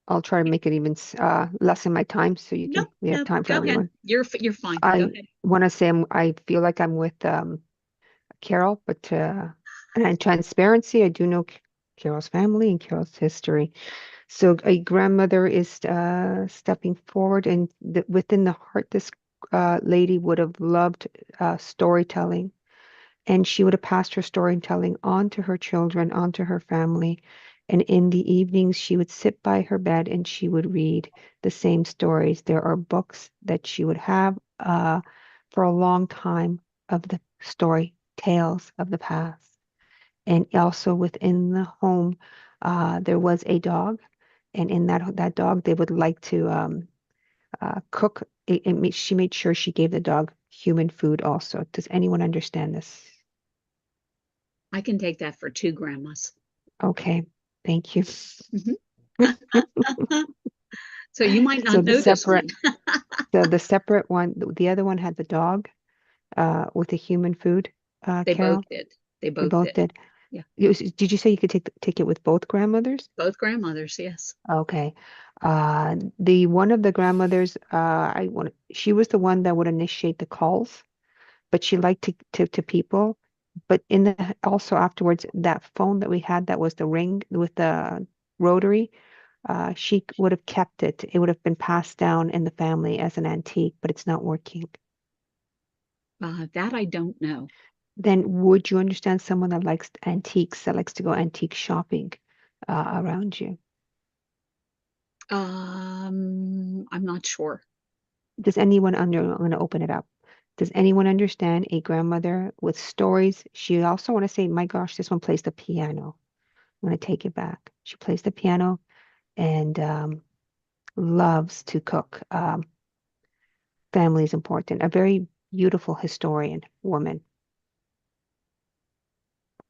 I'll try to make it even lessen my time so No, we have no, time for go ahead. everyone. You're fine. Go I ahead. want to say I feel like I'm with Carol, but and transparency, I do know Carol's family and Carol's history. So a grandmother is stepping forward, and within the heart, this lady would have loved storytelling, and she would have passed her storytelling on to her children, on to her family. And in the evenings, she would sit by her bed and she would read the same stories. There are books that she would have for a long time of the story tales of the past. And also within the home, there was a dog, and in that dog, they would like to cook. She made sure she gave the dog human food also. Does anyone understand this? I can take that for 2 grandmas. Okay, thank you. So you might So not know this one. the separate one, the other one had the dog with the human food, They Carol. both did. They They both both did. did. Yeah. Did you say you could take it with both grandmothers? Both grandmothers, yes. Okay. The one of the grandmothers, she was the one that would initiate the calls, but she liked to people. But in the also afterwards, that phone that we had that was the ring with the rotary, she would have kept it. It would have been passed down in the family as an antique, but it's not working. That I don't know. Then would you understand someone that likes antiques, that likes to go antique shopping around you? I'm not sure. Does anyone I'm going to open it up. Does anyone understand a grandmother with stories? She also want to say, my gosh, this one plays the piano. I'm going to take it back. She plays the piano and loves to cook. Family is important. A very beautiful historian woman.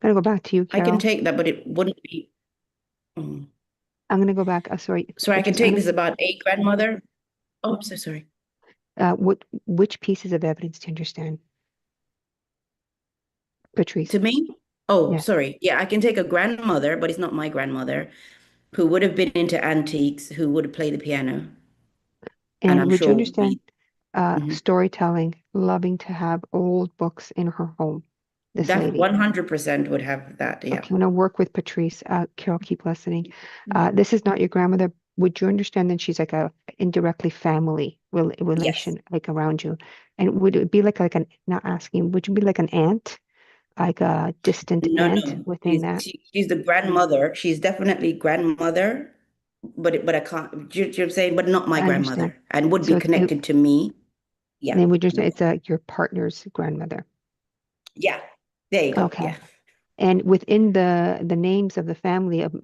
I'm going to go back to you, I can Carol. take that, but it wouldn't be. Mm. I'm going to go back. Sorry, Sorry, I can Patrice. take this about a grandmother. Oh, I'm so sorry. Which pieces of evidence do you understand? Patrice. To me? Oh, Yes. sorry. Yeah, I can take a grandmother, but it's not my grandmother, who would have been into antiques, who would play the piano, and And I'm would you sure would understand be. Mhm. storytelling, loving to have old books in her home? This That lady. 100% would have that. Yeah. Okay, I'm gonna work with Patrice. Carol, keep listening. Mhm. This is not your grandmother. Would you understand that she's like a indirectly family Yes. relation, like around you? And would it be like an, not asking, would you be like an aunt, like a distant No, aunt no. within that? She's the grandmother. She's definitely grandmother, but I can't. Do you know what I'm saying? But not my I understand. grandmother, and would be So connected to me. Yeah. then would you No. understand it's your partner's grandmother? Yeah. There you go. Okay. Yeah. And within the names of the family of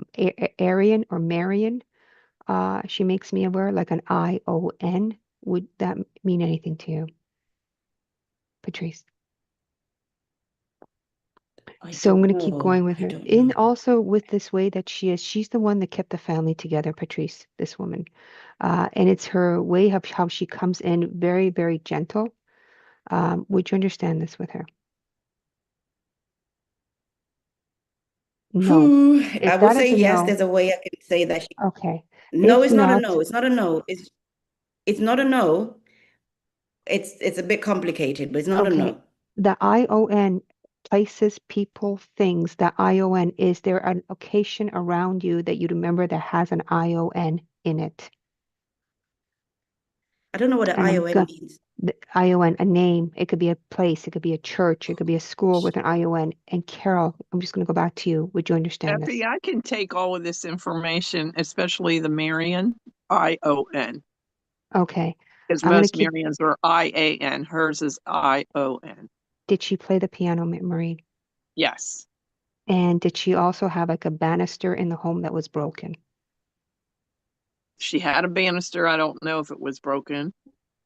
Arian or Marion, she makes me aware like an ION. Would that mean anything to you, Patrice? I So I'm don't going to keep know. going with I her. don't In know. also with this way that she's the one that kept the family together, Patrice, this woman. And it's her way of how she comes in very, very gentle. Would you understand this with her? No. Whew, I If would that say is a yes. no, There's a way I can say that. okay. No, If it's not a not, no. It's not a no. It's not a no. It's a bit complicated, but it's not a okay. no. The ION places, people, things. The ION, is there an occasion around you that you remember that has an ION in it? I don't know what an And ION means. the ION, a name. It could be a place. It could be a church. It could be a school with an ION. And Carol, I'm just going to go back to you. Would you understand this? Effie, I can take all of this information, especially the Marion, ION, Okay. because I'm going to most keep. Marions are IAN. Hers is ION. Did she play the piano, Marie? Yes. And did she also have like a banister in the home that was broken? She had a banister. I don't know if it was broken.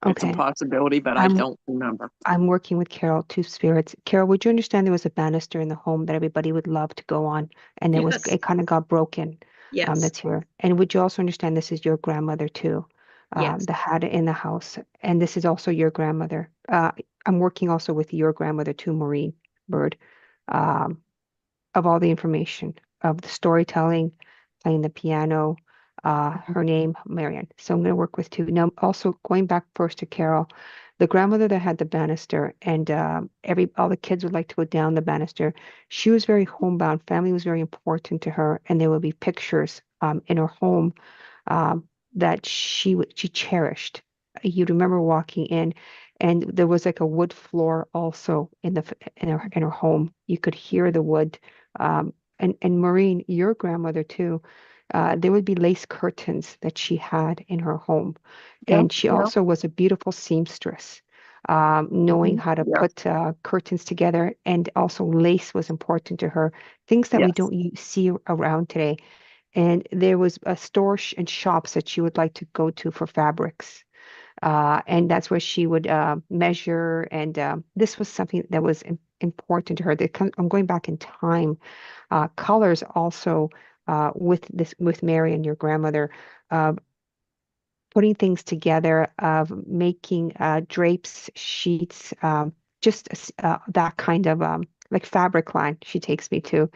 It's a Okay. possibility, but I I'm don't remember. I'm working with Carol, two spirits. Carol, would you understand there was a banister in the home that everybody would love to go on, and Yes. it kind of got broken. Yes. That's here. And would you also understand this is your grandmother too? Yes. that had it in the house. And this is also your grandmother. I'm working also with your grandmother too, Maureen Bird, um, of all the information of the storytelling, playing the piano. Her name, Marian. So I'm going to work with two. Now, also going back first to Carol, the grandmother that had the banister, and all the kids would like to go down the banister. She was very homebound. Family was very important to her, and there would be pictures in her home um, that she cherished. You'd remember walking in, and there was like a wood floor also in her home. You could hear the wood. And Maureen, your grandmother too, there would be lace curtains that she had in her home, Yeah, and she yeah. also was a beautiful seamstress. Knowing how to Yeah. put curtains together, and also lace was important to her. Things that we Yes. don't see around today. And there was a store and shops that she would like to go to for fabrics. And that's where she would measure. And this was something that was important to her. I'm going back in time. Colors also with Mary and your grandmother, uh, putting things together, of making drapes, sheets, that kind of like fabric line she takes me to.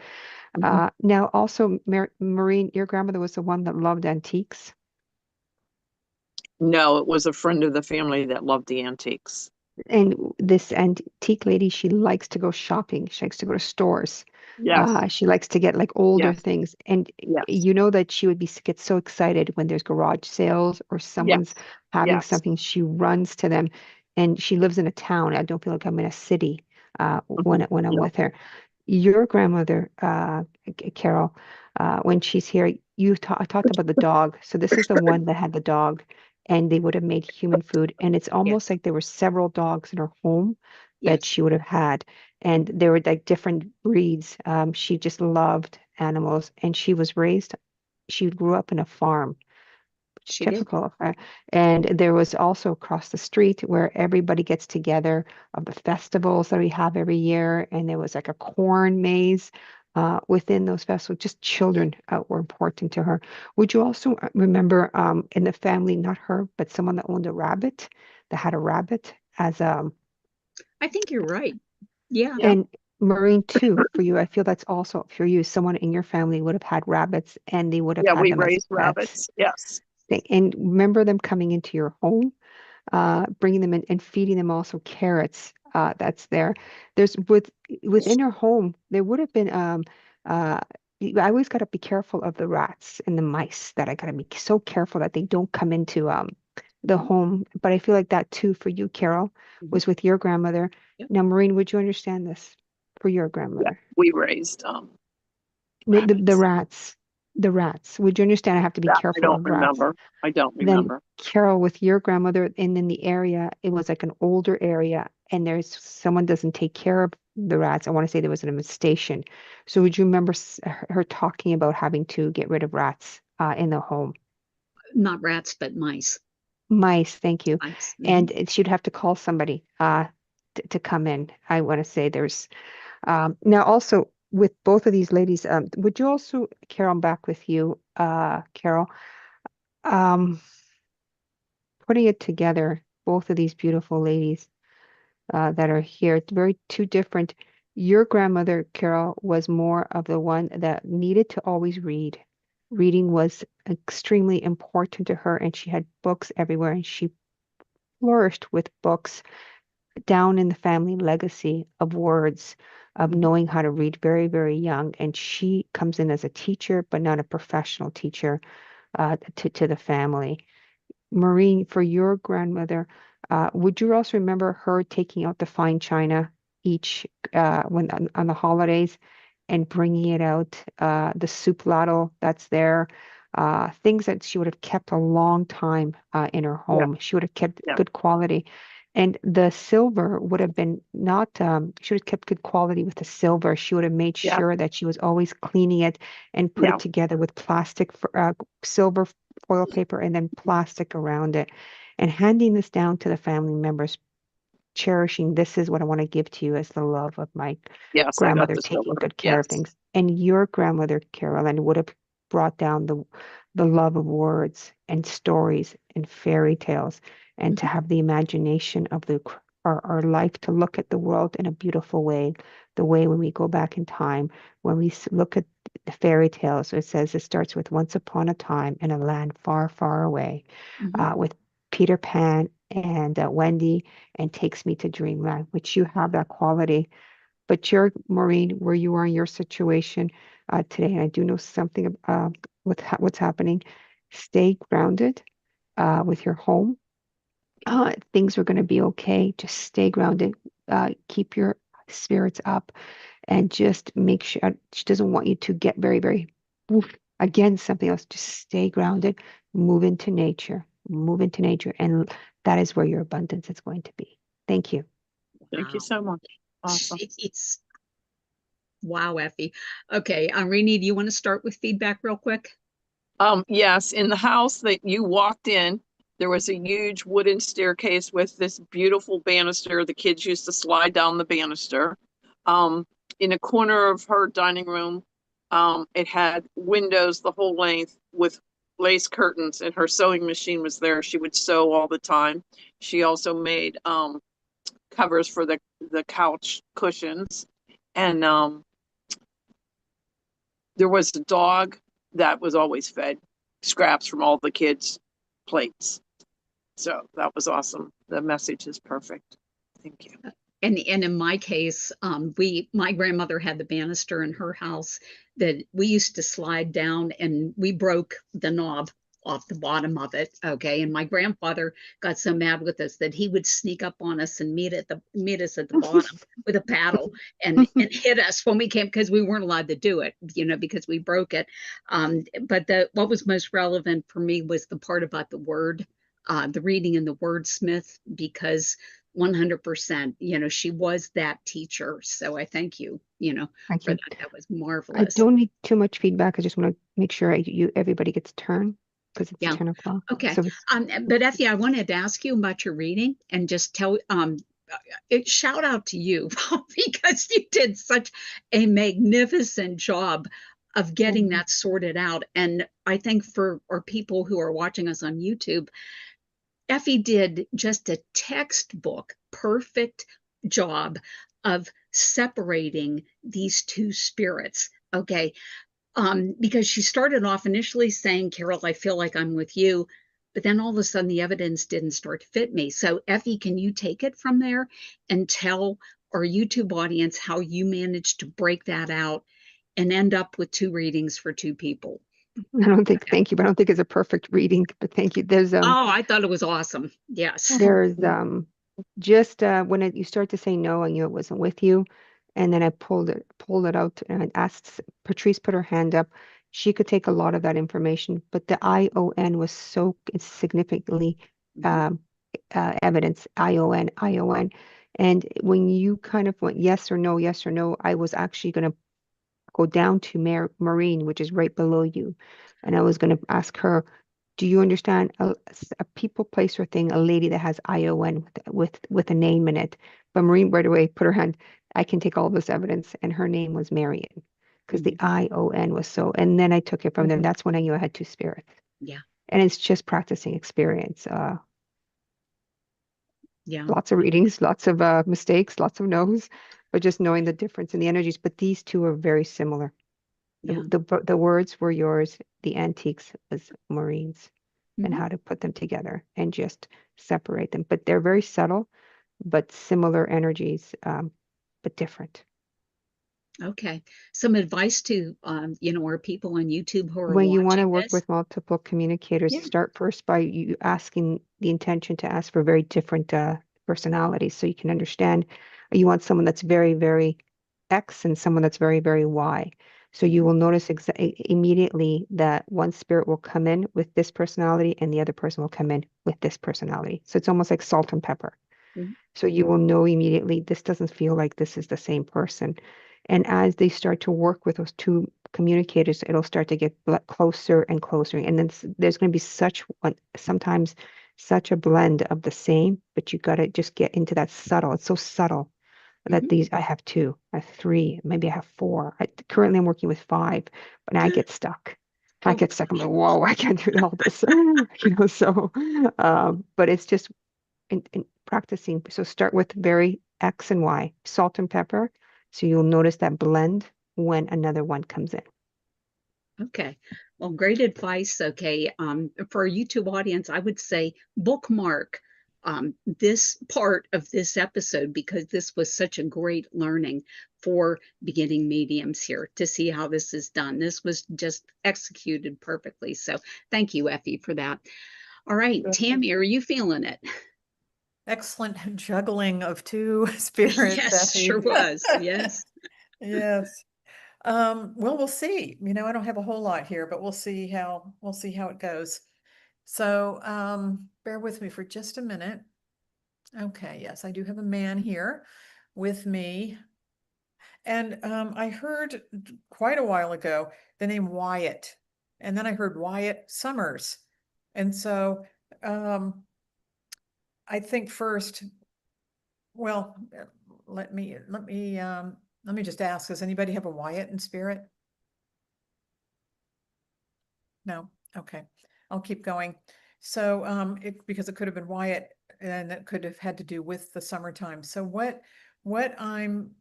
Now, also, Maureen, your grandmother was the one that loved antiques. No, it was a friend of the family that loved the antiques. And this antique lady, she likes to go shopping. She likes to go to stores. Yes. She likes to get like older Yes. things. And Yes. you know that she would get so excited when there's garage sales or someone's Yes. having Yes. something. She runs to them, and she lives in a town. I don't feel like I'm in a city when I'm Yeah. with her. Your grandmother, Carol, when she's here, I talked about the dog. So this is the one that had the dog, and they would have made human food. And it's almost Yes. like there were several dogs in her home that Yes. she would have had, and there were like different breeds. She just loved animals, and she grew up in a farm, which is She did. typical of her. And there was also across the street where everybody gets together of the festivals that we have every year. And there was like a corn maze within those festivals. Just children were important to her. Would you also remember in the family, not her, but someone that owned a rabbit, that had a rabbit as I think you're right. Yeah. Yeah. and Maureen too, for you, I feel that's also for you. Someone in your family would have had rabbits, and they would have Yeah, had we them as raised pets. rabbits. Yes. And remember them coming into your home, bringing them in and feeding them also carrots. That's there. There's within your home, there would have been uh I always got to be careful of the rats and the mice, that I got to be so careful that they don't come into the Mhm. home. But I feel like that too for you, Carol, Mhm. was with your grandmother. Yep. Now, Maureen, would you understand this for your Yeah, grandmother? we raised The rabbits. rats, the rats. Would you understand? I have to be That I careful don't of rats. remember. I don't Then remember. Carol, with your grandmother, and in the area, it was like an older area, and there's someone doesn't take care of the rats. I want to say there was an infestation. So would you remember her talking about having to get rid of rats in the home? Not rats, but mice. Mice, thank you. Mice. And she'd have to call somebody to come in. I want to say there's now also with both of these ladies, would you also, Carol, I'm back with you, Carol, um, putting it together, both of these beautiful ladies that are here, it's very two different. Your grandmother, Carol, was more of the one that needed to always read. Reading was extremely important to her, and she had books everywhere, and she flourished with books down in the family legacy of words, of Mhm. knowing how to read very, very young. And she comes in as a teacher, but not a professional teacher to the family. Maureen, for your grandmother, would you also remember her taking out the fine china each when on the holidays and bringing it out? The soup ladle that's there, things that she would have kept a long time in her Yeah. home. She would have kept Yeah. good quality. And the silver would have been not, she would have kept good quality with the silver. She would have made Yeah. sure that she was always cleaning it and put Yeah. it together with plastic, silver foil paper, and then plastic around it, and handing this down to the family members, cherishing this is what I want to give to you as the love of my Yes, I got grandmother the taking silver. good care of Yes. things. And your grandmother, Carolyn, would have brought down the love of words and stories and fairy tales, and to have the imagination of our life, to look at the world in a beautiful way, the way when we go back in time, when we look at the fairy tales. It says it starts with once upon a time in a land far, far away, with Peter Pan and Wendy, and takes me to dreamland, which you have that quality. But you're, Maureen, where you are in your situation today, and I do know something with what's happening. Stay grounded with your home. Things are going to be okay. Just stay grounded. Keep your spirits up, and just make sure she doesn't want you to get very, very oof, against something else. Just stay grounded. Move into nature. Move into nature, and that is where your abundance is going to be. Thank you. Thank you Wow. so much. Awesome. Jeez. Wow, Effie. Okay, Rainey, do you want to start with feedback real quick? Yes, in the house that you walked in, there was a huge wooden staircase with this beautiful banister. The kids used to slide down the banister. In a corner of her dining room, it had windows the whole length with lace curtains, and her sewing machine was there. She would sew all the time. She also made covers for the couch cushions. And there was a dog that was always fed scraps from all the kids' plates. So that was awesome. The message is perfect. Thank you. And in my case, my grandmother had the banister in her house that we used to slide down, and we broke the knob off the bottom of it. Okay. And my grandfather got so mad with us that he would sneak up on us and meet us at the bottom with a paddle and hit us when we came, because we weren't allowed to do it, because we broke it. But what was most relevant for me was the part about the word, the reading and the wordsmith, because 100%, she was that teacher. So I thank you, Thank for you. that. That was I marvelous. don't need too much feedback. I just want to make sure everybody gets turn, because it's Yeah. 10 o'clock. Okay. So But Effie, I wanted to ask you about your reading and just tell, shout out to you because you did such a magnificent job of getting that sorted out. And I think for our people who are watching us on YouTube, Effie did just a textbook, perfect job of separating these two spirits. Okay. Because she started off initially saying, Carol, I feel like I'm with you. But then all of a sudden the evidence didn't start to fit me. So Effie, can you take it from there and tell our YouTube audience how you managed to break that out and end up with two readings for two people? I don't think, thank you, but I don't think it's a perfect reading, but thank you. Oh, I thought it was awesome. Yes. There's just when you start to say no, I knew it wasn't with you. And then I pulled it out, and I asked Patrice, put her hand up. She could take a lot of that information, but the ION was so significantly evidence, ION, ION. And when you kind of went yes or no, I was actually going to go down to Maureen, which is right below you. And I was going to ask her, do you understand a people, place, or thing, a lady that has ION with a name in it? But Maureen right away put her hand, I can take all this evidence. And her name was Marion, because the ION was so. And then I took it from them. That's when I knew I had two spirits. Yeah. And it's just practicing experience. Yeah. Lots of readings, lots of mistakes, lots of no's, but just knowing the difference in the energies. But these two are very similar. Yeah. The words were yours, the antiques was Maureen's, and how to put them together and just separate them. But they're very subtle, but similar energies, but different. Okay. Some advice to, our people on YouTube who are When you want to watching work this. with multiple communicators, Yeah. start first by you asking the intention to ask for very different personalities, so you can understand. You want someone that's very, very X and someone that's very, very Y. So you will notice immediately that one spirit will come in with this personality and the other person will come in with this personality. So it's almost like salt and pepper. Mhm. So you will know immediately this doesn't feel like this is the same person. And as they start to work with those two communicators, it'll start to get closer and closer. And then there's going to be sometimes such a blend of the same, but you got to just get into that subtle. It's so subtle that I have two, I have three, maybe I have four. Currently I'm working with five, but I get stuck. I Oh, get stuck. I'm like, whoa, I can't do all this. So, but it's just in practicing. So start with very X and Y, salt and pepper. So you'll notice that blend when another one comes in. okay. Well, great advice. Okay. For our YouTube audience, I would say bookmark this part of this episode because this was such a great learning for beginning mediums here to see how this is done. This was just executed perfectly. So thank you, Effie, for that. All right, Tammy, are you feeling it? Excellent juggling of two spirits, Yes, sure Effie. was. Yes. Yes. Well, we'll see. You know, I don't have a whole lot here, but we'll see how it goes. So, bear with me for just a minute. Okay, yes, I do have a man here with me. And I heard quite a while ago the name Wyatt, and then I heard Wyatt Summers. And so I think first, well, let me just ask, does anybody have a Wyatt in spirit? No? Okay. I'll keep going. So because it could have been Wyatt and it could have had to do with the summertime. So what I'm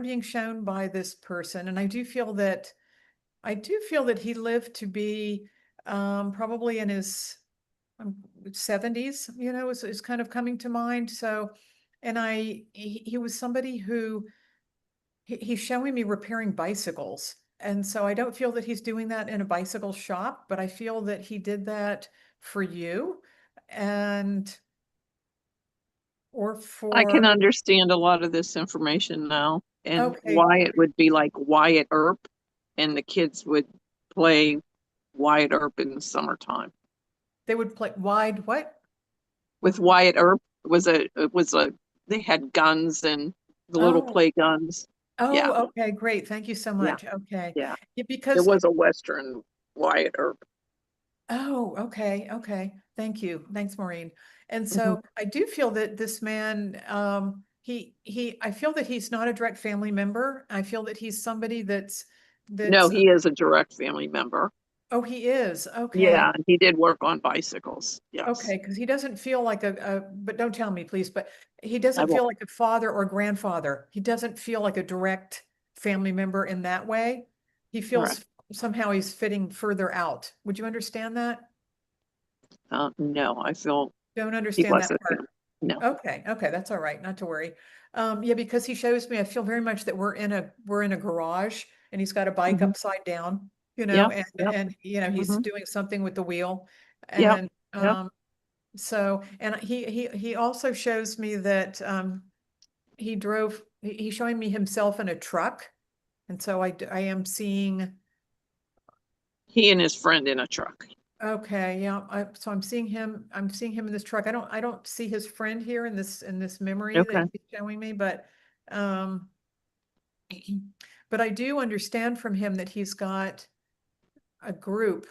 being shown by this person, and I do feel that he lived to be probably in his 70s, you know, is kind of coming to mind. So, and he was somebody who he's showing me repairing bicycles. And so I don't feel that he's doing that in a bicycle shop, but I feel that he did that for you and or I can for, understand a lot of this information now. And okay, Wyatt would be like Wyatt Earp, and the kids would play Wyatt Earp in the summertime. they would play wide what? With Wyatt Earp, they had guns and the little Oh, play guns. Yeah, okay, great. Thank you so yeah, much. Okay. yeah. Yeah, There because was a Western Wyatt Earp. oh, okay, okay. Thank you. Thanks, Maureen. And Mhm. so I do feel that this man, I feel that he's not a direct family member. I feel that he's somebody No, that's, he is a direct family member. oh, he is. Yeah, Okay. and he did work on bicycles. Yes, Okay. Because he doesn't feel like but don't tell me, please, but he I doesn't won't. feel like a father or grandfather. He doesn't feel like a direct family member in that way. He Correct. feels somehow he's fitting further out. Would you understand that? No, I feel Don't he understand that wasn't. part. No. Okay, okay, that's all right, not to worry. Yeah, because he shows me, I feel very much that we're in a garage and he's got a bike Hmm. upside down, you know, Yep. Yep. and you know, he's Hmm. doing something with the wheel. Yep. And Yep. so and he also shows me that he's showing me himself in a truck. And so I am seeing. He and his friend in a truck. Okay, yeah. So I'm seeing him in this truck. I don't see his friend here in this memory Okay. that he's showing me, um but I do understand from him that he's got a group.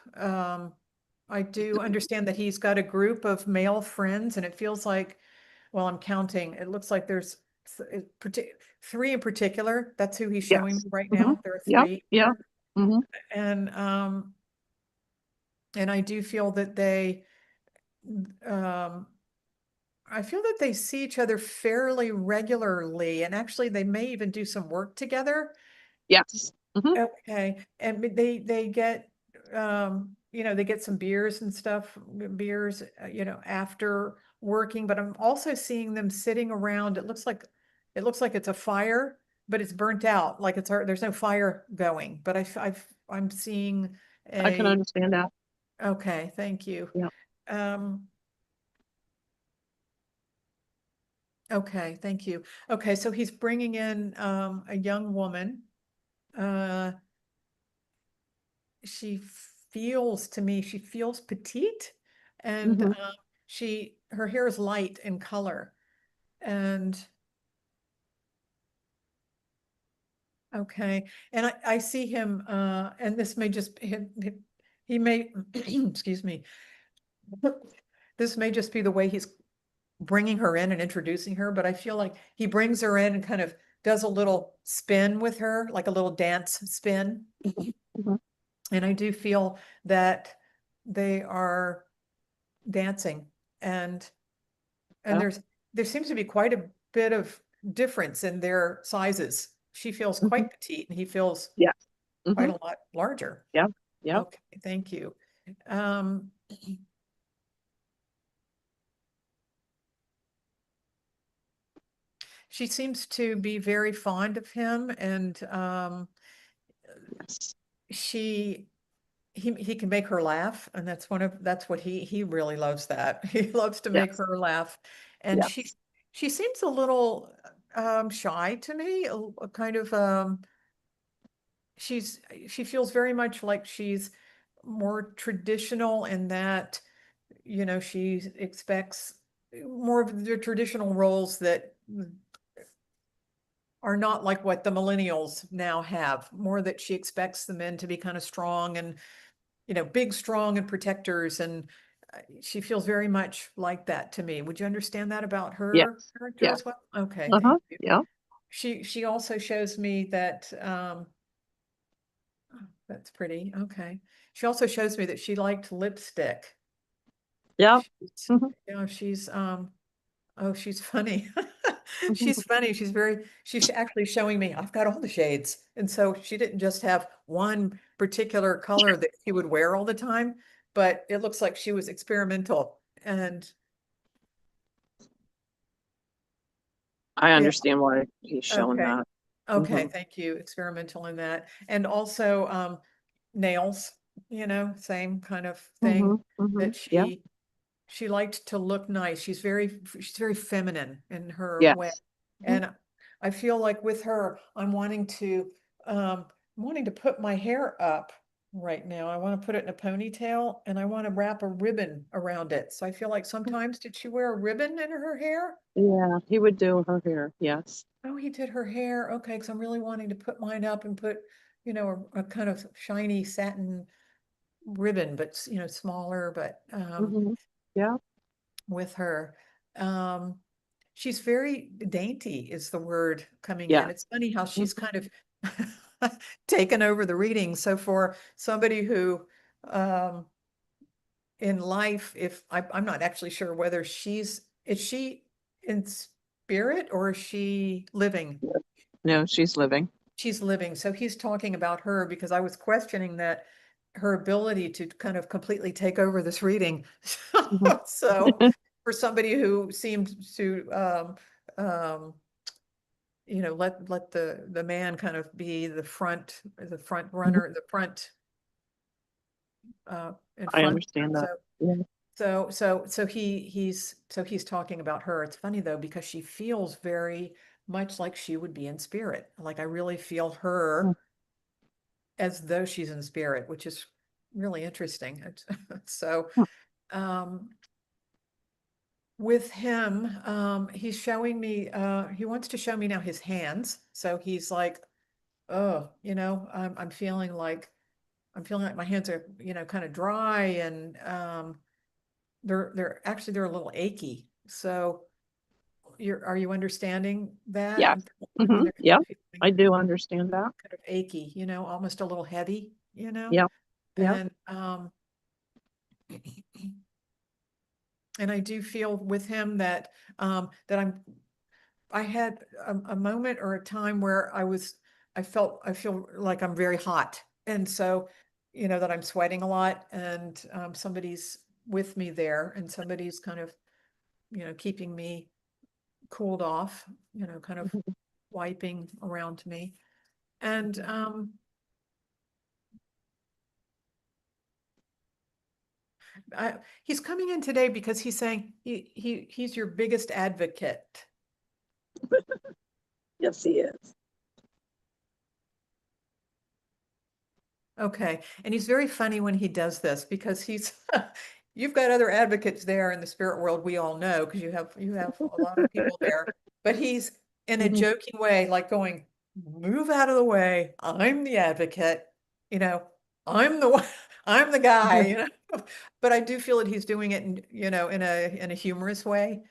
I do understand that he's got a group of male friends, and it feels like, well, I'm counting. It looks like there's three in particular. That's who he's showing me Yes. right Hmm. now. There are Yep. three Yep. here. Hmm. And I do feel that um, I feel that they see each other fairly regularly, and actually they may even do some work together. Yes. Hmm. Okay, and they get you know, they get some beers and stuff, beers, you know, after working, but I'm also seeing them sitting around. It looks like it's a fire, but it's burnt out, like there's no fire going, but I'm seeing I can a, understand that. okay, thank you. Yeah. Um, Okay, thank you. Okay, so he's bringing in a young woman. Uh, she she feels petite, and Hmm. her hair is light in color. And okay, and I see him, and this may just he may excuse me. This may just be the way he's bringing her in and introducing her, but I feel like he brings her in and kind of does a little spin with her, like a little dance spin. Hmm. And I do feel that they are dancing, and Yeah. there seems to be quite a bit of difference in their sizes. She feels Mhm. quite petite and he feels Yeah. quite Mhm. a lot larger. Yeah. Yeah. Okay, thank you. Um, she seems to be very fond of him, and Yes. he can make her laugh, and that's what he really loves that. He loves to make Yes. her laugh. And Yes. she seems a little shy to me, a kind of she feels very much like she's more traditional in that, you know, she expects more of the traditional roles that are not like what the millennials now have, more that she expects the men to be kind of strong and, you know, big, strong and protectors. And she feels very much like that to me. Would you understand that about her Yes. character Yes. as well? Okay, Uh-huh. thank you. Yeah. She also shows me that oh, that's pretty. Okay. She also shows me that she liked lipstick. Yeah. She's, Mhm. you know, oh, she's funny. Mhm. She's funny. She's actually showing me I've got all the shades. And so she didn't just have one particular color that she would wear all the time, but it looks like she was experimental. And I yeah, understand why he's showing okay. that. Okay, Mhm. thank you. Experimental in that. And also nails, you know, same kind of thing Mhm. Mhm. that Yeah. she liked to look nice. She's very feminine in her way. Yes. Mhm. And I feel like with her, I'm wanting to put my hair up right now. I want to put it in a ponytail and I want to wrap a ribbon around it. So I feel like sometimes did she wear a ribbon in her hair? Yeah, he would do her hair. Yes. Oh, he did her hair. Okay, because I'm really wanting to put mine up and put, you know, a kind of shiny satin ribbon, but you know, smaller, but Mhm. Yeah. with her. Um, she's very dainty is the word coming in. Yes. It's funny how Mhm. she's kind of taken over the reading. So for somebody who um, in life, if I'm not actually sure whether is she in spirit or is she living? No, she's living. She's living. So he's talking about her because I was questioning that her ability to kind of completely take over this reading. Mhm. So for somebody who seemed to um, you know, let the man kind of be the front Mhm. runner, the front in I front. understand So that. Yeah. he's talking about her. It's funny though, because she feels very much like she would be in spirit. Like I really feel Mm. her as though she's in spirit, which is really interesting. So Mm. um, with him, he's showing me, he wants to show me now his hands. So he's like, oh, you know, I'm feeling like my hands are, you know, kind of dry and they're a little achy. So are you understanding that? Yes. I mean, they're kind Yeah. of feeling I do understand that. kind of achy, you know, almost a little heavy, you know, Yeah. Yeah. and and I do feel with him that that I had a moment or a time where I feel like I'm very hot, and so you know that I'm sweating a lot, and somebody's with me there, and somebody's kind of you know keeping me cooled off, you know, kind of Mhm. wiping around me, and I, he's coming in today because he's saying he's your biggest advocate. Yes, he is. Okay. And he's very funny when he does this because you've got other advocates there in the spirit world, we all know, because you have a lot of people there. But he's in a Mhm. joking way, like going, move out of the way. I'm the advocate, you know, I'm the one, I'm the guy, you know. But I do feel that he's doing it in, you know, in a humorous way.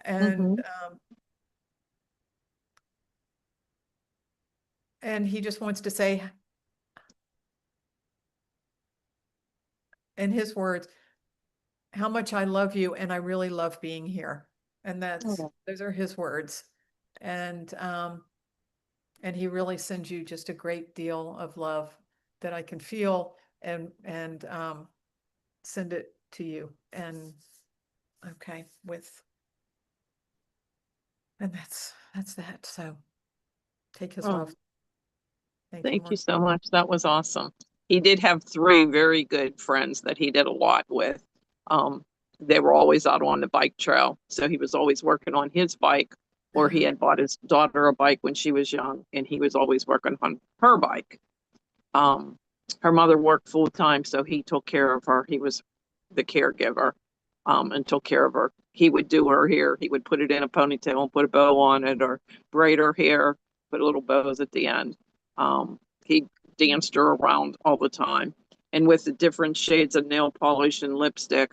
And Mhm. and he just wants to say in his words, how much I love you and I really love being here. And Oh. those are his words. And he really sends you just a great deal of love that I can feel and send it to you. And okay, and that's that. So take his Oh, love. Thank you, thank you Mark. so much. That was awesome. He did have 3 very good friends that he did a lot with. They were always out on the bike trail. So he was always working on his bike, or he had bought his daughter a bike when she was young, and he was always working on her bike. Um, Her mother worked full time, so he took care of her. He was the caregiver, and took care of her. He would do her hair. He would put it in a ponytail and put a bow on it, or braid her hair, put little bows at the end. He danced her around all the time. And with the different shades of nail polish and lipstick,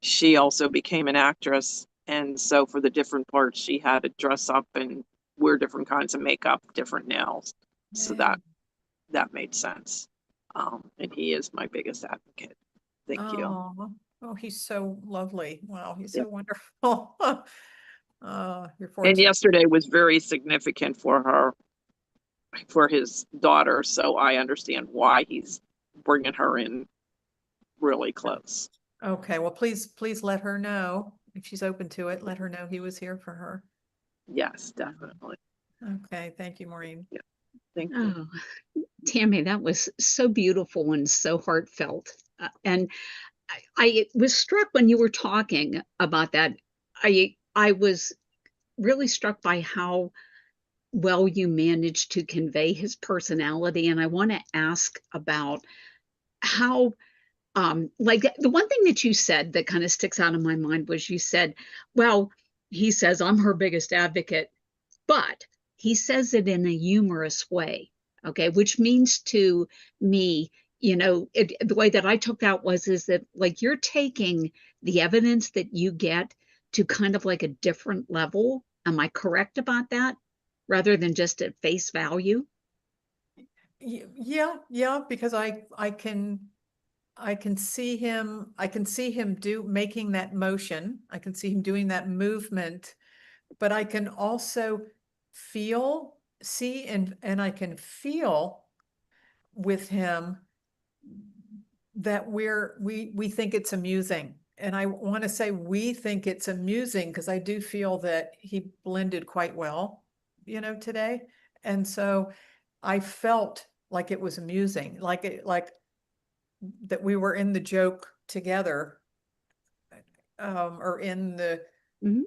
she also became an actress. And so for the different parts, she had to dress up and wear different kinds of makeup, different nails. So that made sense. And he is my biggest advocate. Thank you. Oh, he's so lovely. Wow, he's so wonderful. You're And fortunate. yesterday was very significant for her, for his daughter. So I understand why he's bringing her in really close. Okay, well, please let her know if she's open to it. Let her know he was here for her. Yes, definitely. Okay, thank you, Maureen. Thank you. Oh, Tammy, that was so beautiful and so heartfelt. And I was struck when you were talking about that. I was really struck by how well you managed to convey his personality. And I want to ask about how, like the one thing that you said that kind of sticks out in my mind was you said, well, he says, I'm her biggest advocate, but he says it in a humorous way. Okay, which means to me, the way that I took that is that like you're taking the evidence that you get to kind of like a different level. Am I correct about that? Rather than just at face value? Yeah, because I can see him, making that motion. I can see him doing that movement, but I can also see and I can feel with him that we think it's amusing. And I want to say we think it's amusing because I do feel that he blended quite well, today. And so I felt like it was amusing, like that we were in the joke together, or in the, Mhm.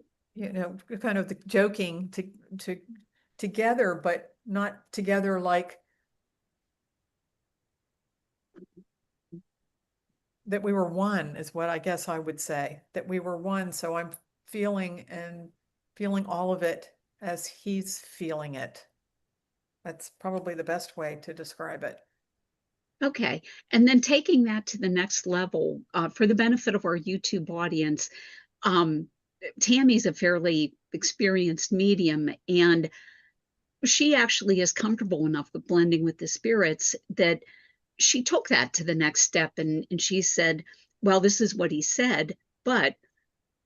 kind of the joking together, but not together like that we were one is what I guess I would say, that we were one. So I'm feeling all of it as he's feeling it. That's probably the best way to describe it. Okay. And then taking that to the next level, for the benefit of our YouTube audience, um, Tammy's a fairly experienced medium, and she actually is comfortable enough with blending with the spirits that she took that to the next step, and she said, well, this is what he said, but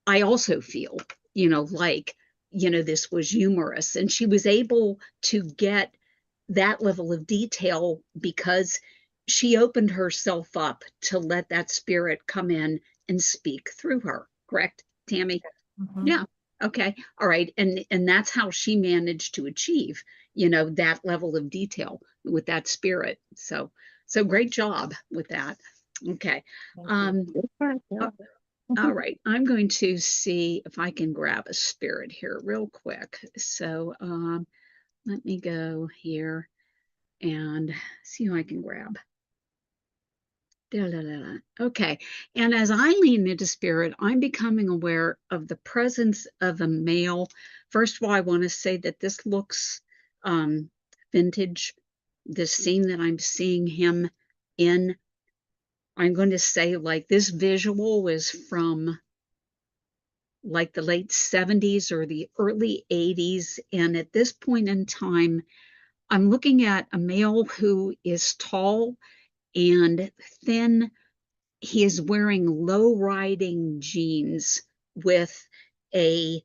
I also feel, this was humorous. And she was able to get that level of detail because she opened herself up to let that spirit come in and speak through her. Correct, Tammy? Mhm. Yeah. Okay. All right. And that's how she managed to achieve, that level of detail with that spirit. So great job with that. Okay. Thank you. All right. I'm going to see if I can grab a spirit here real quick. So let me go here and see who I can grab. Da, da, da, da. Okay. And as I lean into spirit, I'm becoming aware of the presence of a male. First of all, I want to say that this looks vintage. This scene that I'm seeing him in, I'm going to say like this visual is from like the late 70s or the early 80s. And at this point in time, I'm looking at a male who is tall and thin, he is wearing low riding jeans with a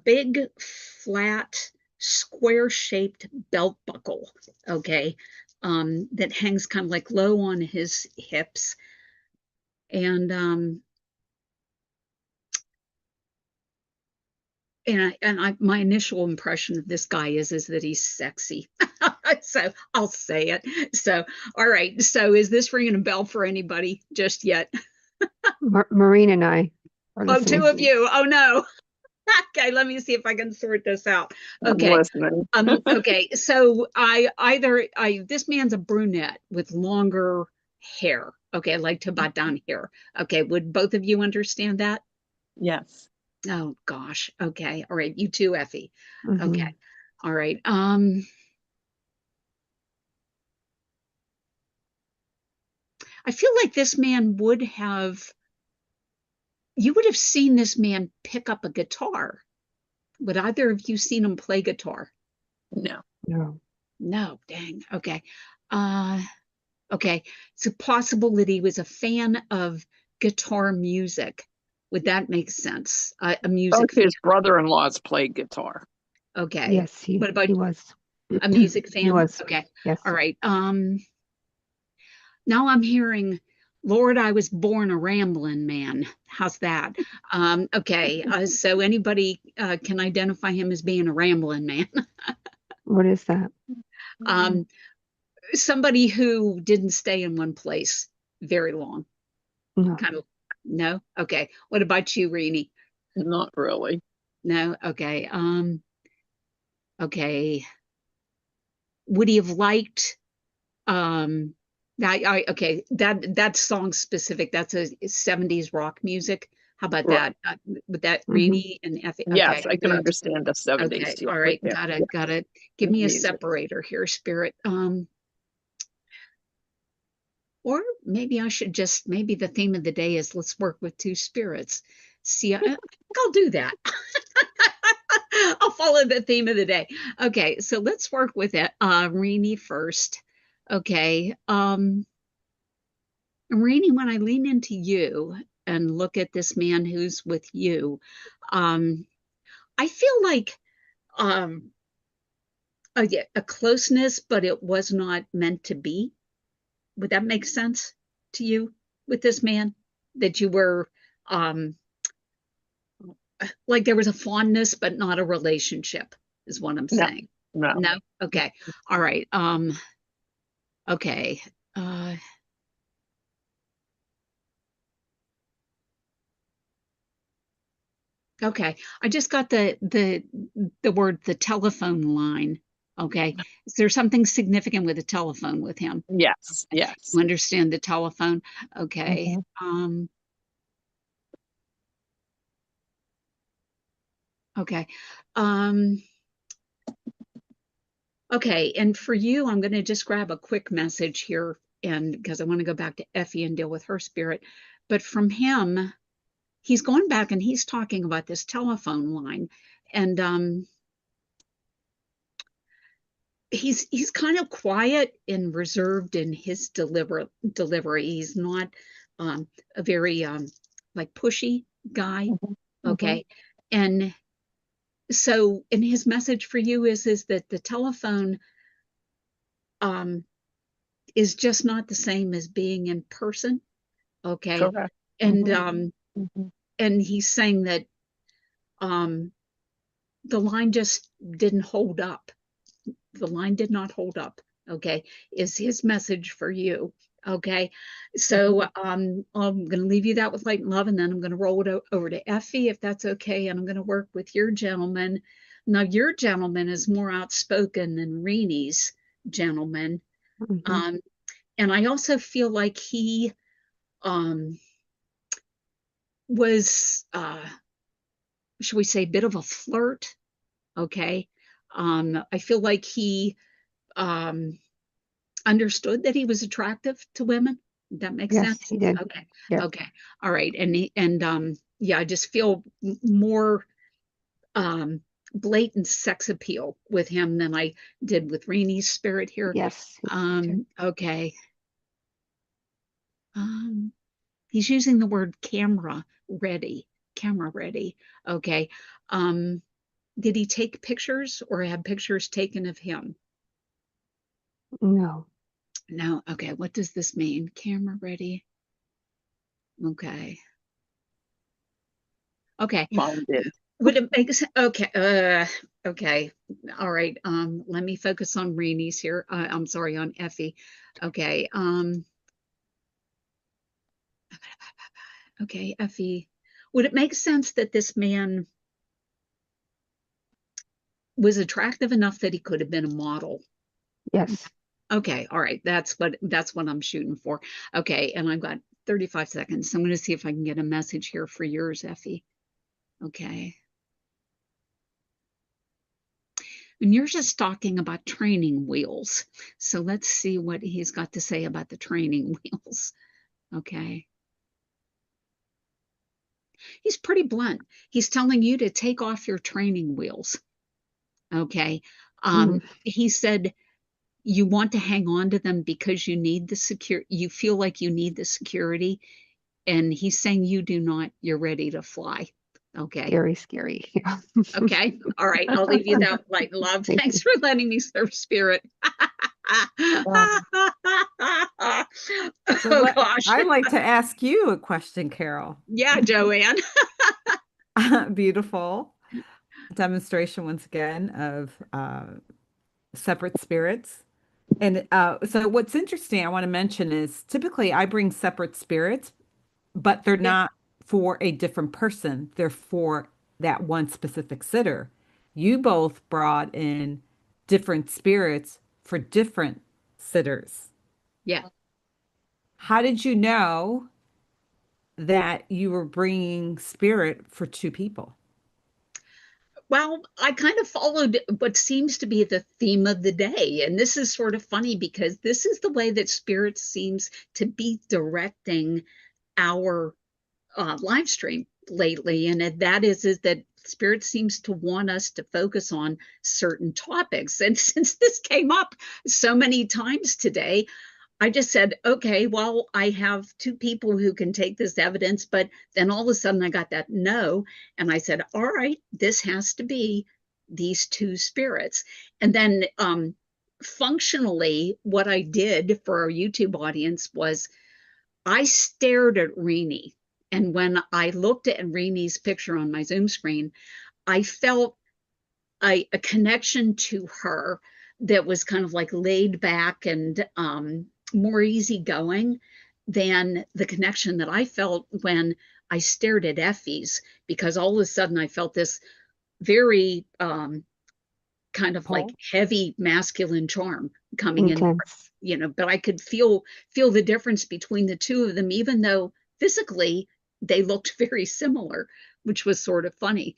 big flat square shaped belt buckle, okay, that hangs kind of like low on his hips. And my initial impression of this guy is that he's sexy. So I'll say it. So, all right. So is this ringing a bell for anybody just yet? Maureen and I are Oh, listening. two of you. Oh no. Okay, let me see if I can sort this out. I'm Okay. listening. Okay. So this man's a brunette with longer hair. Okay, like Tibetan hair. Okay, would both of you understand that? Yes. Oh gosh. Okay. All right. You too, Effie. Mhm. Okay. All right. I feel like this man you would have seen this man pick up a guitar. Would either of you seen him play guitar? No. No. No, dang. Okay. Okay. It's possible that he was a fan of guitar music. Would that make sense? A Both music fan. his brother-in-laws played guitar. Okay. Yes, What about he was. a music He fan? was. Okay. Yes. All right. Now I'm hearing, Lord, I was born a rambling man. How's that? Okay. So anybody can identify him as being a rambling man. What is that? um, somebody who didn't stay in one place very long. No. Kind of, no? Okay. What about you, Renee? Not really. No? Okay. Okay. Would he have liked okay, that song specific, that's a 70s rock music. How about Right. that? With that Mhm. Renee and Effie? Okay, Yes, I can good. understand the 70s Okay, too. all With right, their got it. Give me a music. separator here, Spirit. Or maybe I should just, maybe the theme of the day is let's work with two spirits. See, I think I'll do that. I'll follow the theme of the day. Okay, so let's work with it. Renee first. Okay. Rainey, when I lean into you and look at this man who's with you, I feel like um, a closeness, but it was not meant to be. Would that make sense to you with this man? That you were um, like there was a fondness, but not a relationship, is what I'm No, saying. no. No? Okay. All right. Okay. Uh, Okay, I just got the word the telephone line. Okay, is there something significant with the telephone with him? Yes, yes. You understand the telephone? Okay. Mhm. Okay. Um, okay, and for you, I'm going to just grab a quick message here, and because I want to go back to Effie and deal with her spirit. But from him, he's going back and he's talking about this telephone line, and he's kind of quiet and reserved in his delivery. He's not a very like pushy guy. Mhm. Mhm. Okay. And so and his message for you is that the telephone um is just not the same as being in person. Okay. Correct. And Mhm. Mhm. and he's saying that um the line just didn't hold up. The line did not hold up. Okay, is his message for you. Okay, so I'm going to leave you that with light and love, and then I'm going to roll it over to Effie if that's okay, and I'm going to work with your gentleman. Now, your gentleman is more outspoken than Renee's gentleman, Mhm. um, and I also feel like he um, was, should we say, a bit of a flirt. Okay, I feel like he um, understood that he was attractive to women. That makes Yes, sense. he did. Okay. Yes. Okay. All right. And yeah, I just feel more blatant sex appeal with him than I did with Reenie's spirit here. Yes. Okay. He's using the word camera ready. Camera ready. Okay. Did he take pictures or have pictures taken of him? No. No. Okay. What does this mean? Camera ready. Okay. Okay. Bonded. Would it make sense? Okay. Okay. All right. Let me focus on Reenie's here. I'm sorry, on Effie. Okay. Okay, Effie. Would it make sense that this man was attractive enough that he could have been a model? Yes. Okay, all right. That's what I'm shooting for. Okay, and I've got 35 seconds. So I'm going to see if I can get a message here for yours, Effie. Okay. And you're just talking about training wheels. So let's see what he's got to say about the training wheels. Okay. He's pretty blunt. He's telling you to take off your training wheels. Okay. Mm. He said you want to hang on to them because you need the you feel like you need the security. And he's saying you do not, you're ready to fly. Okay. Scary, scary. Yeah. Okay. All right. I'll leave you that light and love. Thank Thanks you. for letting me serve spirit. So Oh gosh. I'd like to ask you a question, Carol. Yeah, Joanne. Beautiful demonstration once again of separate spirits. And so what's interesting I want to mention is typically I bring separate spirits, but they're Yeah. not for a different person. They're for that one specific sitter. You both brought in different spirits for different sitters. Yeah. How did you know that you were bringing spirit for two people? Well, I kind of followed what seems to be the theme of the day. And this is sort of funny because this is the way that spirit seems to be directing our live stream lately. And that is that spirit seems to want us to focus on certain topics. And since this came up so many times today, I just said, okay, well, I have two people who can take this evidence, but then all of a sudden I got that no. And I said, all right, this has to be these two spirits. And then functionally, what I did for our YouTube audience was I stared at Reenie. And when I looked at Reenie's picture on my Zoom screen, I felt a connection to her that was kind of like laid back and more easygoing than the connection that I felt when I stared at Effie's, because all of a sudden I felt this very kind of like Paul? heavy masculine charm coming in, Intense. but I could feel the difference between the two of them, even though physically they looked very similar, which was sort of funny,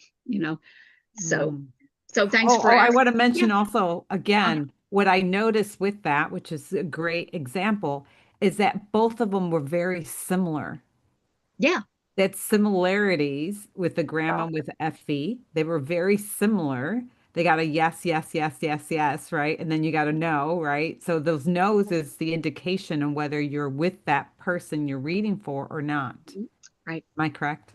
so Mm. so thanks Oh, for I want asking. to Yeah. mention also Uh, again, what I noticed with that, which is a great example, is that both of them were very similar. yeah. That similarities with the grandma with Effie, they were very similar. They got a yes, yes, yes, yes, yes, right? And then you got a no, right? So those no's is the indication on whether you're with that person you're reading for or not. Right. Am I correct?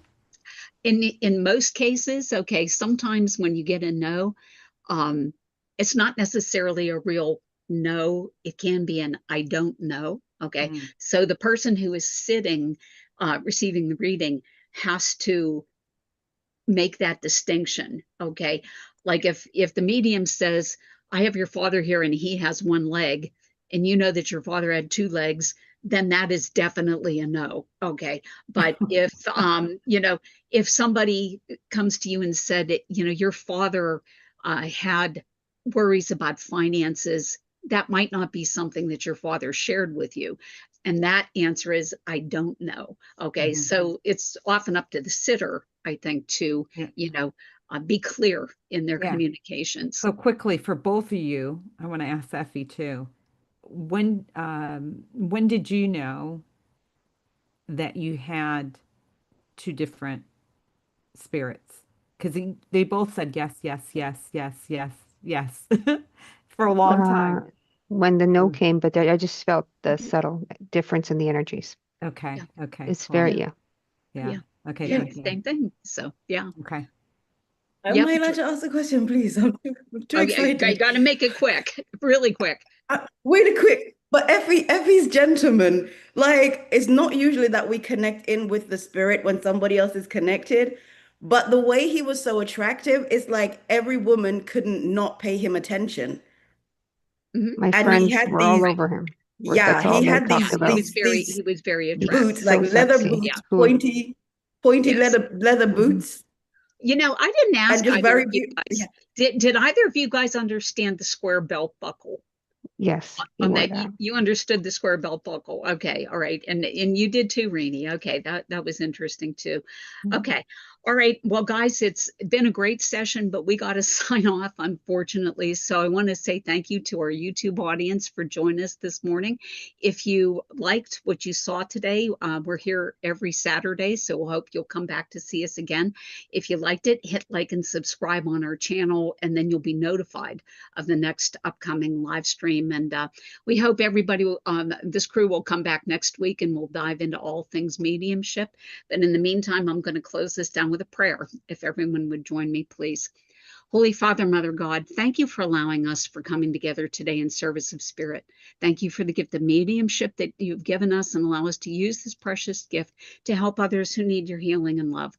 In most cases, okay, sometimes when you get a no, um, it's not necessarily a real no. It can be an I don't know. Okay. Mm. So the person who is sitting, receiving the reading has to make that distinction. Okay. Like if the medium says, I have your father here and he has one leg, and you know that your father had two legs, then that is definitely a no. Okay. But if somebody comes to you and said, your father had worries about finances, that might not be something that your father shared with you. And that answer is, I don't know. Okay. Mhm. So it's often up to the sitter, I think, to, Yeah. be clear in their Yeah. communications. So quickly for both of you, I want to ask Effie too. When did you know that you had two different spirits because they both said yes, yes, yes, yes, yes, yes for a long time. When the no Mm. came, but I just felt the subtle difference in the energies. Okay. Yeah. Okay. It's Well, very, Yeah. yeah. Okay. Yeah, Thank you. same thing. So yeah. Okay. Am Yep. I allowed to ask a question, please? I'm too Okay, excited. got to make it quick, really quick. Really quick, but Effie's gentleman, like, it's not usually that we connect in with the spirit when somebody else is connected, but the way he was so attractive, it's like every woman couldn't not pay him attention. Mhm. my And he friends had were all these, over him. yeah, That's all he they had talked these about. these He was very He's boots, attractive. like so leather sexy. boots, Ooh. pointy Yes. leather Mhm. boots, You know, I didn't and ask just either very of you beautiful. guys. Did either of you guys understand the square belt buckle? Yes, he On wore that, that. you understood the square belt buckle. Okay, all right, and you did too, Rini. Okay, that was interesting too. Okay, all right. Well, guys, it's been a great session, but we got to sign off, unfortunately. So I want to say thank you to our YouTube audience for joining us this morning. If you liked what you saw today, we're here every Saturday, so we'll hope you'll come back to see us again. If you liked it, hit like and subscribe on our channel, and then you'll be notified of the next upcoming live stream. And we hope everybody, this crew will come back next week and we'll dive into all things mediumship. But in the meantime, I'm going to close this down with a prayer. If everyone would join me, please. Holy Father, Mother God, thank you for allowing us for coming together today in service of spirit. Thank you for the gift of mediumship that you've given us and allow us to use this precious gift to help others who need your healing and love.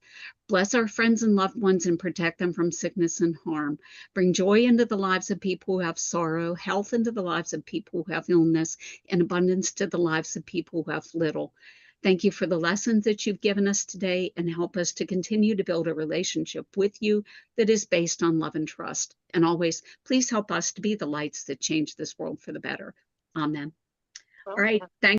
Bless our friends and loved ones and protect them from sickness and harm. Bring joy into the lives of people who have sorrow, health into the lives of people who have illness, and abundance to the lives of people who have little. Thank you for the lessons that you've given us today and help us to continue to build a relationship with you that is based on love and trust. And always, please help us to be the lights that change this world for the better. Amen. All right. Thanks.